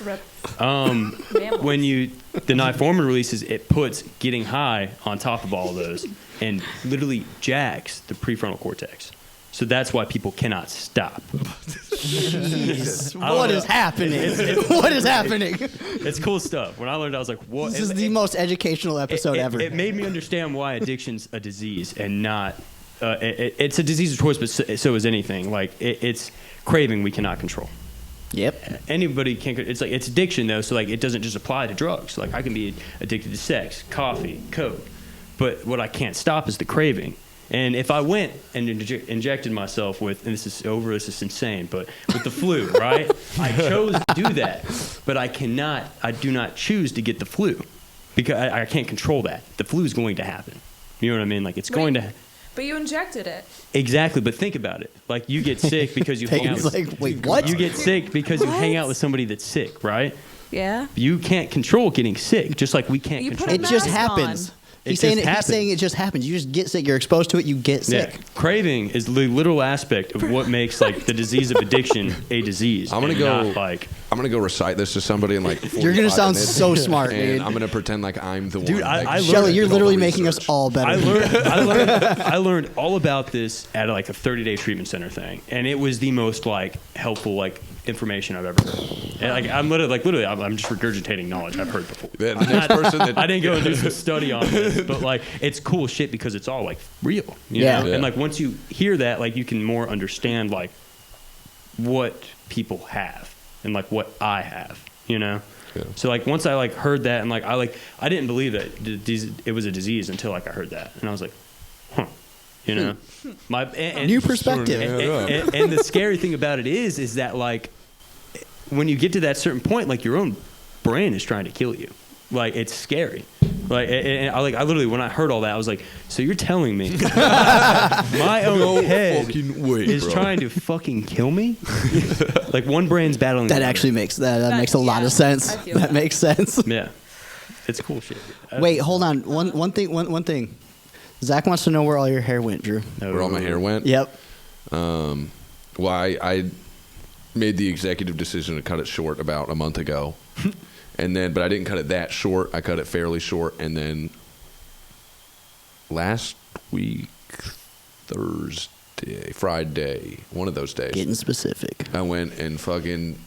When the nitformin releases, it puts getting high on top of all of those and literally jacks the prefrontal cortex. So that's why people cannot stop. Jeez. I don't What know. is happening? What is happening? It's cool stuff. When I learned, I was like, what? This is the most educational episode ever. It made me understand why addiction's a disease and not. It's a disease of choice, but so is anything. Like it's craving we cannot control. Yep. Anybody can. It's like it's addiction though, so like it doesn't just apply to drugs. Like I can be addicted to sex, coffee, coke, but what I can't stop is the craving. And if I went and injected myself with, and this is insane, but with the flu, right? I chose to do that, but I do not choose to get the flu because I can't control that. The flu is going to happen. You know what I mean? Like it's going to. But you injected it. Exactly, but think about it. Like you get sick because you hang out. Peyton's like, wait, what? You get sick because you hang out with somebody that's sick, right? Yeah. You can't control getting sick, just like we can't You put control. It a just mask happens. on. He's just saying happens. he's saying it just happens. You just get sick. You're exposed to it. You get sick. Yeah. Craving is the literal aspect of what makes like the disease of addiction a disease. I'm gonna and go. not, like, I'm gonna go recite this to somebody in like. You're gonna 45 sound minutes, so smart, and dude. I'm gonna pretend like I'm the Dude, one. I like, learned- Shelly, you're all the literally making us research. all better. I learned all about this at like a 30-day treatment center thing, and it was the most like helpful like information I've ever heard. And, like I'm just regurgitating knowledge I've heard before. The next person that I didn't go and do some study on this, but like it's cool shit because it's all like real, you Yeah. know? Yeah. And like once you hear that, like you can more understand like what people have and like what I have, you know. Yeah. So like once I like heard that and I didn't believe that it was a disease until like I heard that and I was like, huh, you know, New perspective. and the scary thing about it is that like when you get to that certain point, like your own brain is trying to kill you. Like it's scary. Like and I literally when I heard all that I was like, so you're telling me my own No head fucking way, is bro. trying to fucking kill me? Like one brain's battling That the other. actually makes that makes a lot of sense. I feel That that. makes sense. Yeah, it's cool shit. Wait, hold on. One thing. Zach wants to know where all your hair went, Drew. Where all my hair went. Yep. Well, I made the executive decision to cut it short about a month ago, but I didn't cut it that short. I cut it fairly short, and then last week, Friday, one of those days, Getting specific. I went and fucking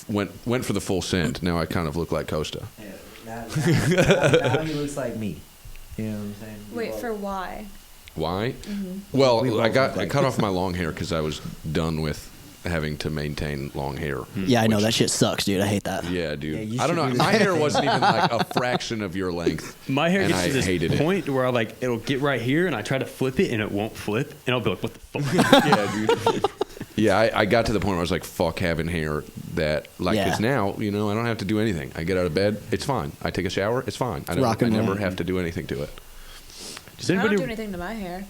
went for the full send. Now I kind of look like Costa. Yeah, now he looks like me. You know what I'm saying? Wait, for why? Why? We Well, both I look like- cut off my long hair because I was done with having to maintain long hair. Yeah, I know which- that shit sucks, dude. I hate that. Yeah, dude. Yeah, you I don't should know. do My the hair same wasn't thing. even like a fraction of your length. My hair and gets I to this hated it. point where it'll get right here and I try to flip it and it won't flip and I'll be like, what the fuck? Yeah, dude. Yeah, I got to the point where I was like, fuck having hair that, like, Yeah. because now, I don't have to do anything. I get out of bed, it's fine. I take a shower, it's fine. I Rock and never roll. have to do anything to it. Does I don't anybody do anything to my hair.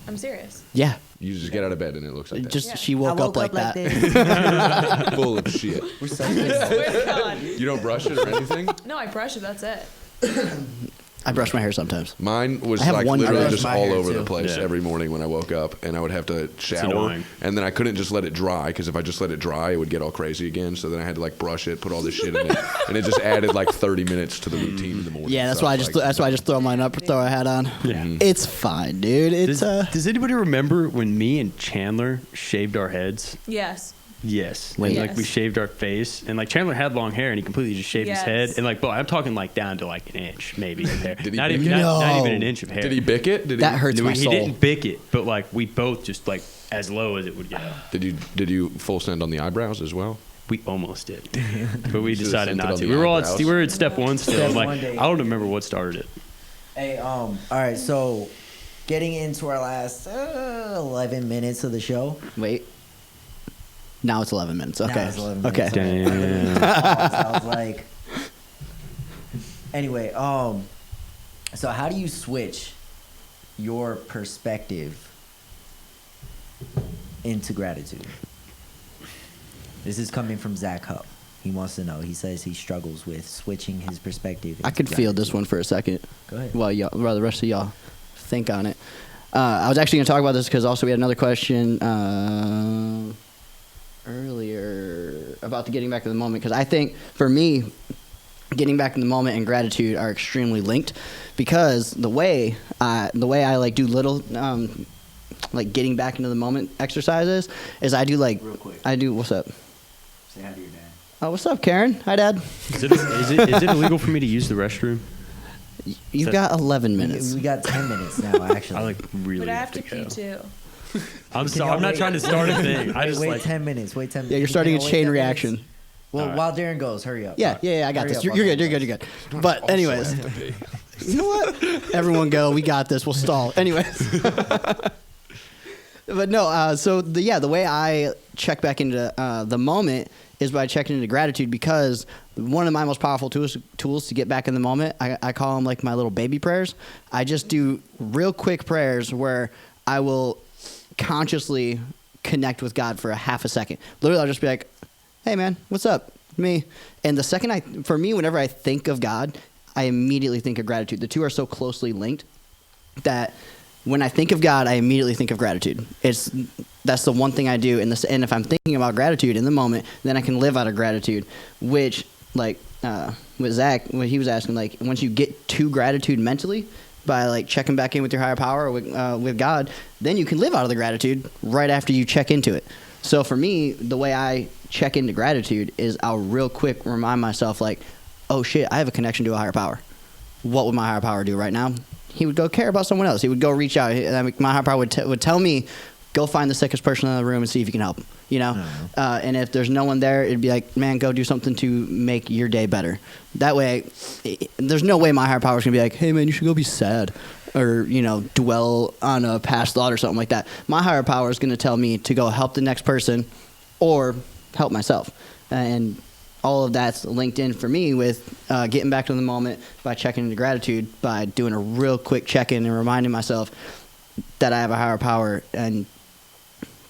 I'm serious. Yeah. You just get out of bed and it looks like that. Just Yeah. she woke, up like that. Full of shit. We're so I swear to God. You don't brush it or anything? No, I brush it. That's it. I brush my hair sometimes. Mine was I have like one literally brush. just My all hair over too. the place Yeah. every morning when I woke up, and I would have to shower, annoying. and then I couldn't just let it dry because if I just let it dry, it would get all crazy again. So then I had to like brush it, put all this shit in it, and it just added like 30 minutes to the routine in the morning. Yeah, that's So why I it's just like, that's why I just throw mine up, throw a hat on. Yeah. It's fine, dude. It's Does anybody remember when me and Chandler shaved our heads? Yes. Yes. Wait. And, like we Yes. shaved our face, and like Chandler had long hair, and he completely just shaved his Yes. head, and like, but I'm talking like down to like an inch, maybe of hair. Did he not, bick even, it? not even No. an inch of hair. Did he bick it? Did that he, hurts No, my he soul. didn't bick it, but like we both just like as low as it would go. Did you full send on the eyebrows as well? We almost did, but we Should've decided sent it not on to. the We were all eyebrows. we were at step one still. Step like one day. I don't remember what started it. Hey, all right, so getting into our last 11 minutes of the show. Wait. Now it's 11 minutes. Okay. Now it's 11 Okay. minutes. Damn. I was like, anyway, so how do you switch your perspective into gratitude? This is coming from Zach Hupp. He wants to know. He says he struggles with switching his perspective. I into could feel this gratitude. one for a second. Go ahead. While the rest of y'all think on it. I was actually going to talk about this because also we had another question earlier about the getting back to the moment. Because I think for me, getting back in the moment and gratitude are extremely linked. Because the way I like do little like getting back into the moment exercises is I do like Real quick. I do what's up? Say hi to your dad. Oh, what's up, Karen? Hi, Dad. Is it illegal for me to use the restroom? You've got 11 minutes. We got 10 minutes now, actually. I like really But I have to go. pee too. I'm Can y'all I'm not wait? trying to start a thing. I just wait like 10 minutes. Wait 10 minutes. Yeah, you're starting a Can y'all wait chain 10 reaction. minutes? Well, All right. while Darren goes, hurry up. Yeah, I got Hurry this. up You're while good. Darren You're goes. good. But anyways, you know what? Everyone go. We got this. We'll stall. Anyways. But no, so the way I check back into the moment is by checking into gratitude, because one of my most powerful tools to get back in the moment, I call them like my little baby prayers. I just do real quick prayers where I will consciously connect with God for a half a second. Literally, I'll just be like, hey man, what's up? Me. And the second for me, whenever I think of God, I immediately think of gratitude. The two are so closely linked that when I think of God, I immediately think of gratitude. That's the one thing I do. And if I'm thinking about gratitude in the moment, then I can live out of gratitude, which, like, with Zach, when he was asking, like, once you get to gratitude mentally, by, like, checking back in with your higher power, with God, then you can live out of the gratitude right after you check into it. So for me, the way I check into gratitude is I'll real quick remind myself, like, oh, shit, I have a connection to a higher power. What would my higher power do right now? He would go care about someone else. He would go reach out. My higher power would tell me, go find the sickest person in the room and see if you can help them. You know, and if there's no one there, it'd be like, man, go do something to make your day better. That way, there's no way my higher power is gonna be like, hey man, you should go be sad, or dwell on a past thought or something like that. My higher power is gonna tell me to go help the next person, or help myself, and all of that's linked in for me with getting back to the moment by checking into gratitude, by doing a real quick check-in and reminding myself that I have a higher power and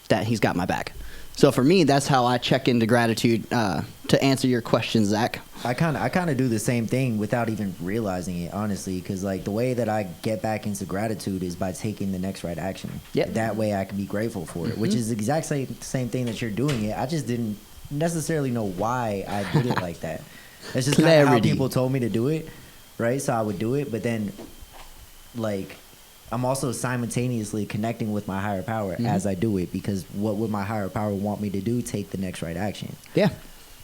that he's got my back. So for me, that's how I check into gratitude to answer your question, Zach. I kind of do the same thing without even realizing it, honestly, because like the way that I get back into gratitude is by taking the next right action. Yep. That way I can be grateful for it, which is the exact same thing that you're doing it. I just didn't necessarily know why I did it like that. That's just kind of how Clarity. people told me to do it, right? So I would do it, but then like I'm also simultaneously connecting with my higher power as I do it, because what would my higher power want me to do? Take the next right action. Yeah.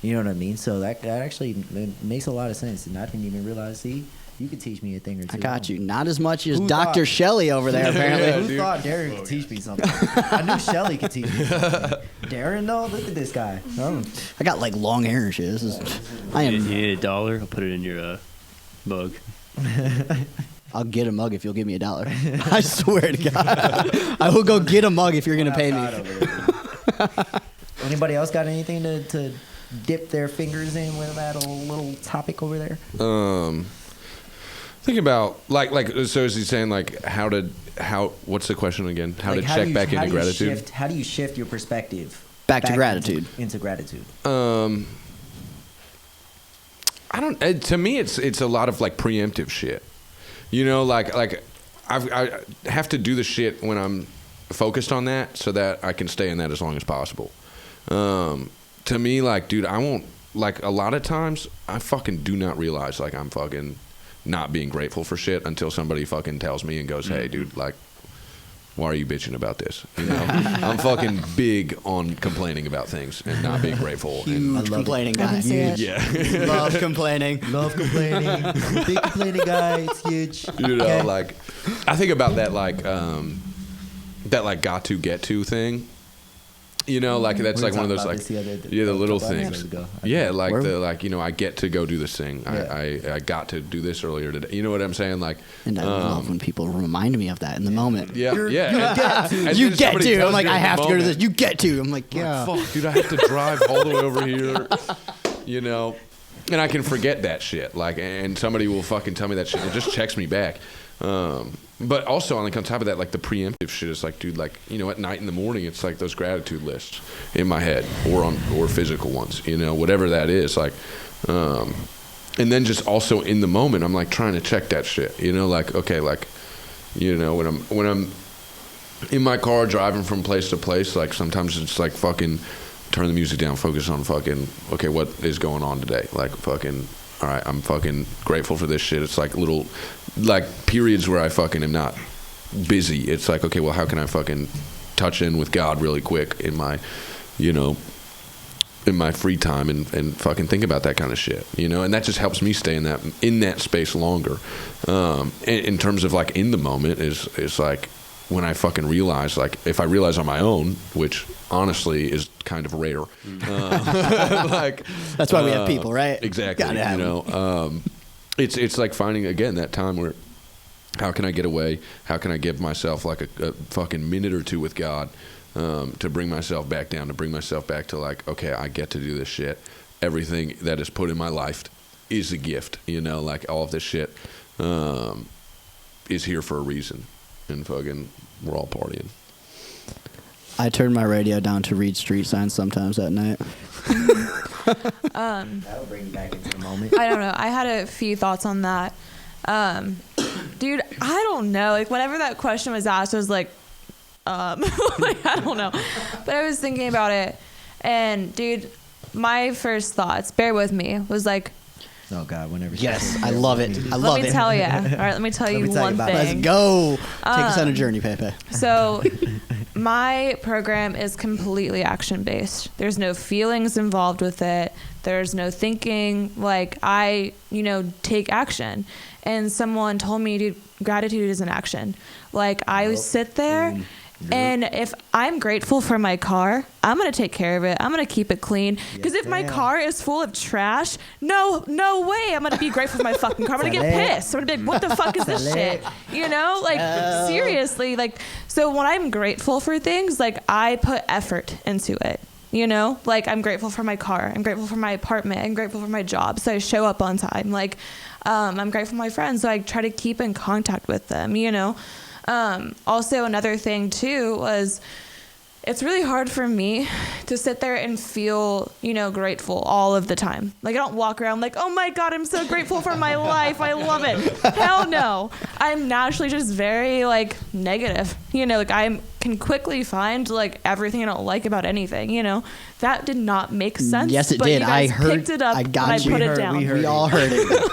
You know what I mean? So that actually makes a lot of sense, and I didn't even realize. See, you could teach me a thing or two. I got you. Not as much as Who Dr. thought- Shelley over there, apparently. Yeah, Who dude. thought Darren could teach me something? I knew Shelly could teach me something. Darren, though, look at this guy. Oh. I got like long hair and shit. I you am. need $1. I'll put it in your mug. I'll get a mug if you'll give me $1. I swear to God, I will go get a mug if you're gonna pay me. Anybody else got anything to dip their fingers in with that little topic over there? Think about like so is he saying like how what's the question again? How Like, to check back into gratitude? How do you shift your perspective Back to gratitude. into gratitude? I don't. To me, it's a lot of like preemptive shit. You know, like I have to do the shit when I'm focused on that, so that I can stay in that as long as possible. To me, like, dude, I won't. Like, a lot of times, I fucking do not realize like I'm fucking not being grateful for shit until somebody fucking tells me and goes, "Hey, dude, like, why are you bitching about this?" You know, I'm fucking big on complaining about things and not being grateful. Huge complaining I guy. can see it. Yeah. Love complaining. Love complaining. Big complaining guy. It's huge. You know, Okay. like, I think about that, like, that, like, got to get to thing. You know, like, that's We were like one of those, talking like, about this yeah, the little couple things. episodes ago. Yeah, like, Where- the, like, you know, I get to go do this thing. Yeah. I got to do this earlier today. You know what I'm saying? Like, And I love when people remind me of that in the moment. yeah, yeah. And You then get somebody to. tells I'm like, you in I the have to go to moment, this. You get to. I'm like, I'm yeah. like, fuck, dude, I have to drive all the way over here. You know, and I can forget that shit. Like, and somebody will fucking tell me that shit. It just checks me back. But also, like, on top of that, like, the preemptive shit is like, dude, like, you know, at night in the morning, it's like those gratitude lists in my head, or physical ones, you know, whatever that is, like, and then just also in the moment, I'm like trying to check that shit, you know, like, okay, like, you know, when I'm in my car driving from place to place, like, sometimes it's like fucking turn the music down, focus on fucking, okay, what is going on today, like, fucking, all right, I'm fucking grateful for this shit. It's like little, like, periods where I fucking am not busy. It's like, okay, well, how can I fucking touch in with God really quick in my, you know, in my free time and fucking think about that kind of shit, you know? And that just helps me stay in that space longer. In terms of, like, in the moment is like when I fucking realize, like, if I realize on my own, which honestly is kind of rare. Like, That's why we have people, right? Exactly. Gotta have You know, it's like finding, again, that time where, how can I get away? How can I give myself like a fucking minute or two with God, to bring myself back down, to bring myself back to, like, okay, I get to do this shit. Everything that is put in my life is a gift, you know, like, all of this shit is here for a reason, and fucking we're all partying. I turn my radio down to read street signs sometimes at night. That'll bring you back into the moment. I don't know. I had a few thoughts on that. Dude, I don't know. Like, whenever that question was asked, I was like, like, I don't know. But I was thinking about it, and dude, my first thoughts, bear with me, was like, Oh God, whenever. Yes, I love it. I love let me it. tell you. All right, let me tell you me tell you one about it. Let's thing. go. Take us on a journey, Pepe. So my program is completely action based. There's no feelings involved with it. There's no thinking. Like, I, take action. And someone told me, dude, gratitude is an action. Like, I sit there and if I'm grateful for my car, I'm going to take care of it. I'm going to keep it clean. Because if my car is full of trash, no way I'm going to be grateful for my fucking car. I'm going to get pissed. I'm going to be like, what the fuck is this shit? Like, seriously. Like, so when I'm grateful for things, like, I put effort into it. Like, I'm grateful for my car. I'm grateful for my apartment. I'm grateful for my job. So I show up on time. Like, I'm grateful for my friends. So I try to keep in contact with them, Also, another thing too was it's really hard for me to sit there and feel, grateful all of the time. Like, I don't walk around like, oh my God, I'm so grateful for my life. I love it. Hell no. I'm naturally just very, like, negative. Like, I can quickly find, like, everything I don't like about anything, That did not make sense. Yes, it but did. You guys I heard. picked it up I got and you. I put it down. We all heard it.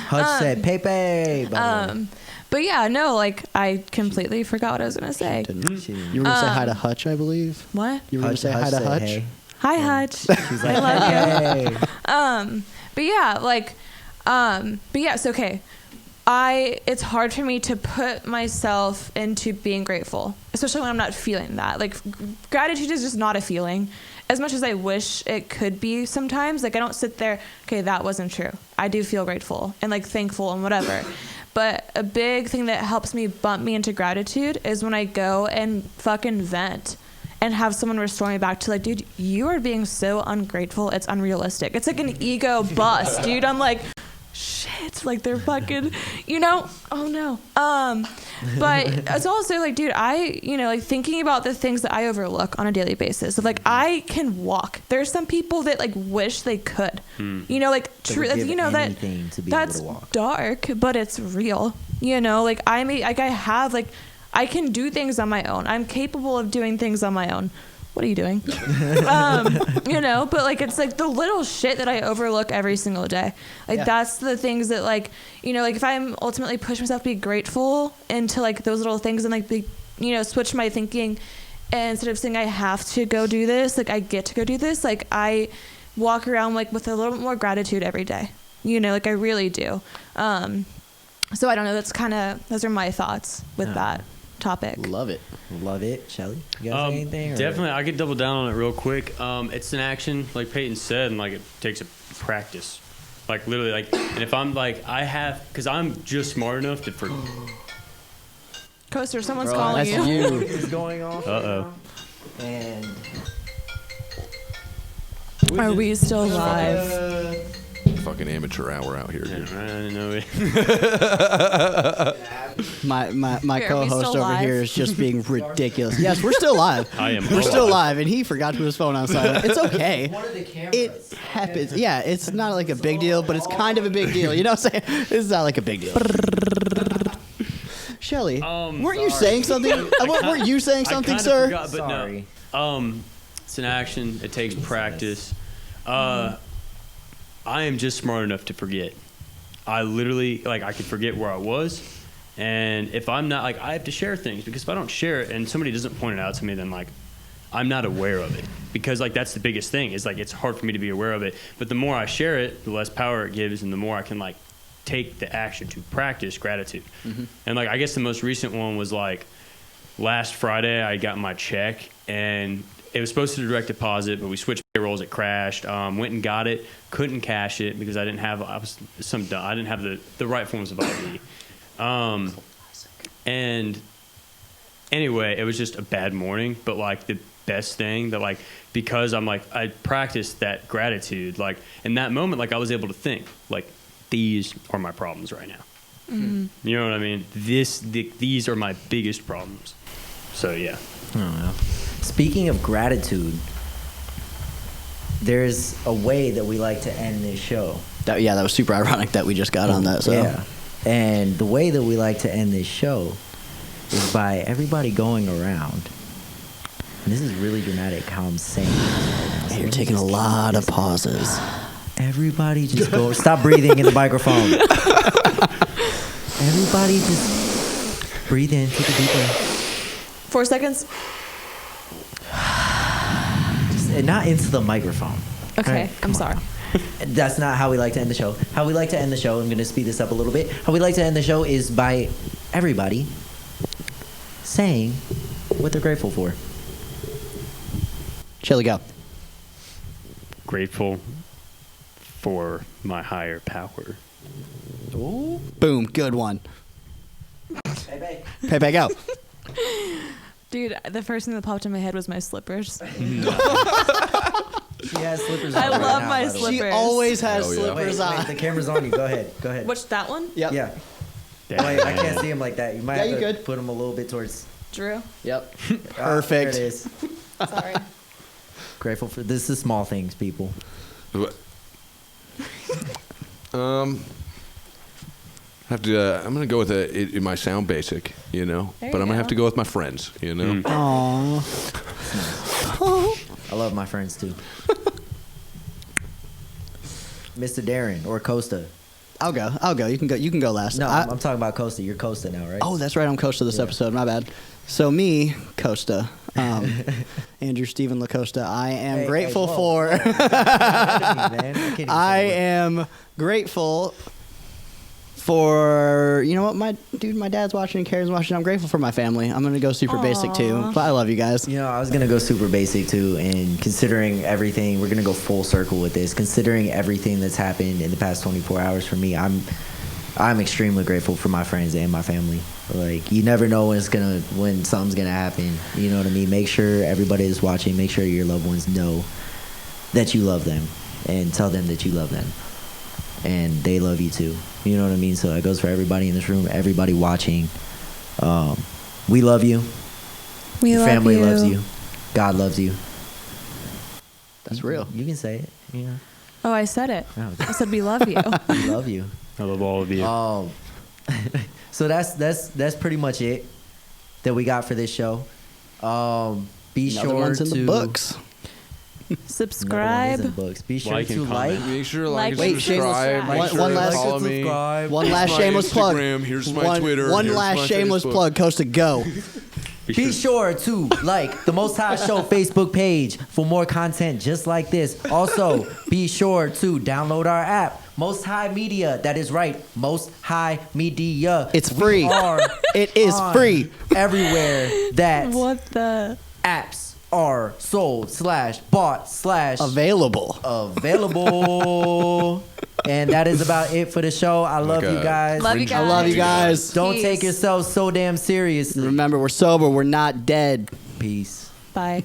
Hutch said, Pepe. But yeah, no, like, I completely forgot what I was going to say. You were going to say hi to Hutch, I believe. What? You were going to say hi to said, Hutch. hey. Hi, Hutch. She's like, I love you. hey. But yeah, like, but yeah, it's okay. It's hard for me to put myself into being grateful, especially when I'm not feeling that. Like, gratitude is just not a feeling. As much as I wish it could be sometimes, like, I don't sit there, okay, that wasn't true. I do feel grateful and, like, thankful and whatever. But a big thing that helps me bump me into gratitude is when I go and fucking vent and have someone restore me back to, like, dude, you are being so ungrateful. It's unrealistic. It's like an ego bust, dude. I'm like, shit, like, they're fucking, oh no. But it's also like, dude, like thinking about the things that I overlook on a daily basis. So like I can walk. There's some people that like wish they could. You know, like They true. would give You know that anything to be that's able to walk. dark, but it's real. You know, like I have like I can do things on my own. I'm capable of doing things on my own. What are you doing? You know, but like it's like the little shit that I overlook every single day. Like that's the things that like, you know, like if I'm ultimately push myself to be grateful into like those little things and like switch my thinking, and instead of saying I have to go do this, like I get to go do this. Like I walk around like with a little bit more gratitude every day. You know, like I really do. So I don't know. Those are my thoughts with that topic. Love it. Love it. Shelly, you got anything? Definitely, I could double down on it real quick. It's an action, like Peyton said, and like it takes a practice. Like literally, like, and if I'm like, because I'm just smart enough to forget. Coaster, someone's Bro, calling that's you. you. Is going off. Uh-oh. And Are we still live? Fucking amateur hour out here, dude. I didn't know it. My Are we co-host still over live? here is just being ridiculous. Yes, we're still live. I am. We're still live, and he forgot to put his phone on silent. It's okay. one of the cameras. It happens. Yeah, it's not like a big deal, but it's kind of a big deal. You know what I'm saying? It's not like a big deal. Shelly, weren't you saying something? Weren't you saying something, I kinda sir? forgot, but Sorry. no. It's an action. It takes practice. I am just smart enough to forget. I literally, like, I could forget where I was. And if I'm not, like, I have to share things, because if I don't share it and somebody doesn't point it out to me, then, like, I'm not aware of it. Because, like, that's the biggest thing, is, like, it's hard for me to be aware of it. But the more I share it, the less power it gives, and the more I can, like, take the action to practice gratitude. And, like, I guess the most recent one was, like, last Friday I got my check, and it was supposed to direct deposit, but we switched payrolls. It crashed. Went and got it. Couldn't cash it because I didn't have. I didn't have the right forms of ID. And anyway, it was just a bad morning. But like the best thing that like, because I'm like, I practiced that gratitude. Like in that moment, like I was able to think like, these are my problems right now. You know what I mean? These are my biggest problems. So yeah. I don't know. Speaking of gratitude, there's a way that we like to end this show. That was super ironic that we just got on that. So. Yeah. And the way that we like to end this show is by everybody going around. And this is really dramatic how I'm saying this right now. So You're taking a lot of pauses. Everybody just go. Stop breathing in the microphone. Everybody just breathe in, take a deep breath. 4 seconds. And not into the microphone. Okay, Right, I'm come sorry. on. That's not how we like to end the show. How we like to end the show, I'm going to speed this up a little bit. How we like to end the show is by everybody saying what they're grateful for. Shelly, go. Grateful for my higher power. Ooh. Boom. Good one. Hey, Pepe, go. Dude, the first thing that popped in my head was my slippers. She has slippers on I right love now, my by the way. slippers. She always has Oh, yeah. slippers Wait, on. the camera's on you. Go ahead. Go ahead. Which, that one? Yep. Yeah. Wait, I can't see him like that. You might Yeah, have you to could. put him a little bit towards. Drew? Yep. There Perfect. it is. Sorry. Grateful for this is small things, people. Have to. I'm gonna go with it might sound basic, you know, There but you I'm gonna have go. to go with my friends, you know. Aww. I love my friends too. Mr. Darin or Costa. I'll go. You can go last. No, I'm talking about Costa. You're Costa now, right? Oh, that's right. I'm Costa this Yeah. episode. My bad. So me, Costa, Andrew Stephen LaCosta. I am grateful whoa. for. Man, I can't even I say am grateful for, you know what, my dad's watching, Karen's watching. I'm grateful for my family. I'm gonna go super basic too. Aw. But I love you guys. You know, I was gonna go super basic too, and considering everything, we're gonna go full circle with this. Considering everything that's happened in the past 24 hours for me, I'm extremely grateful for my friends and my family. Like, you never know when something's gonna happen. You know what I mean? Make sure everybody is watching. Make sure your loved ones know that you love them, and tell them that you love them, and they love you too. You know what I mean? So that goes for everybody in this room, everybody watching. We love you. We Your love family you. loves you. God loves you. That's real. You can say it. Yeah. Oh, I said it. Oh, I said we love you. we love you. I love all of you. So that's pretty much it that we got for this show. Be Another sure one's in to the books. Another one is in Subscribe. books. Be sure Like to and like. comment. Make sure to Like, like and wait, subscribe. shameless- Make one- sure one to last- follow me. subscribe. One Here's last my shameless plug. Instagram, here's my Twitter, One here's last my shameless Facebook. plug. Costa, go. Be sure to like the Most High Show Facebook page for more content just like this. Also, be sure to download our app, Most High Media. That is right, Most High Media. It's We free. are It is on free. everywhere that What the? apps are sold / bought / Available. available. And that is about it for the show. I love you guys. Love you guys. I love you guys. Don't Peace. take yourselves so damn seriously. Remember, we're sober. We're not dead. Peace. Bye.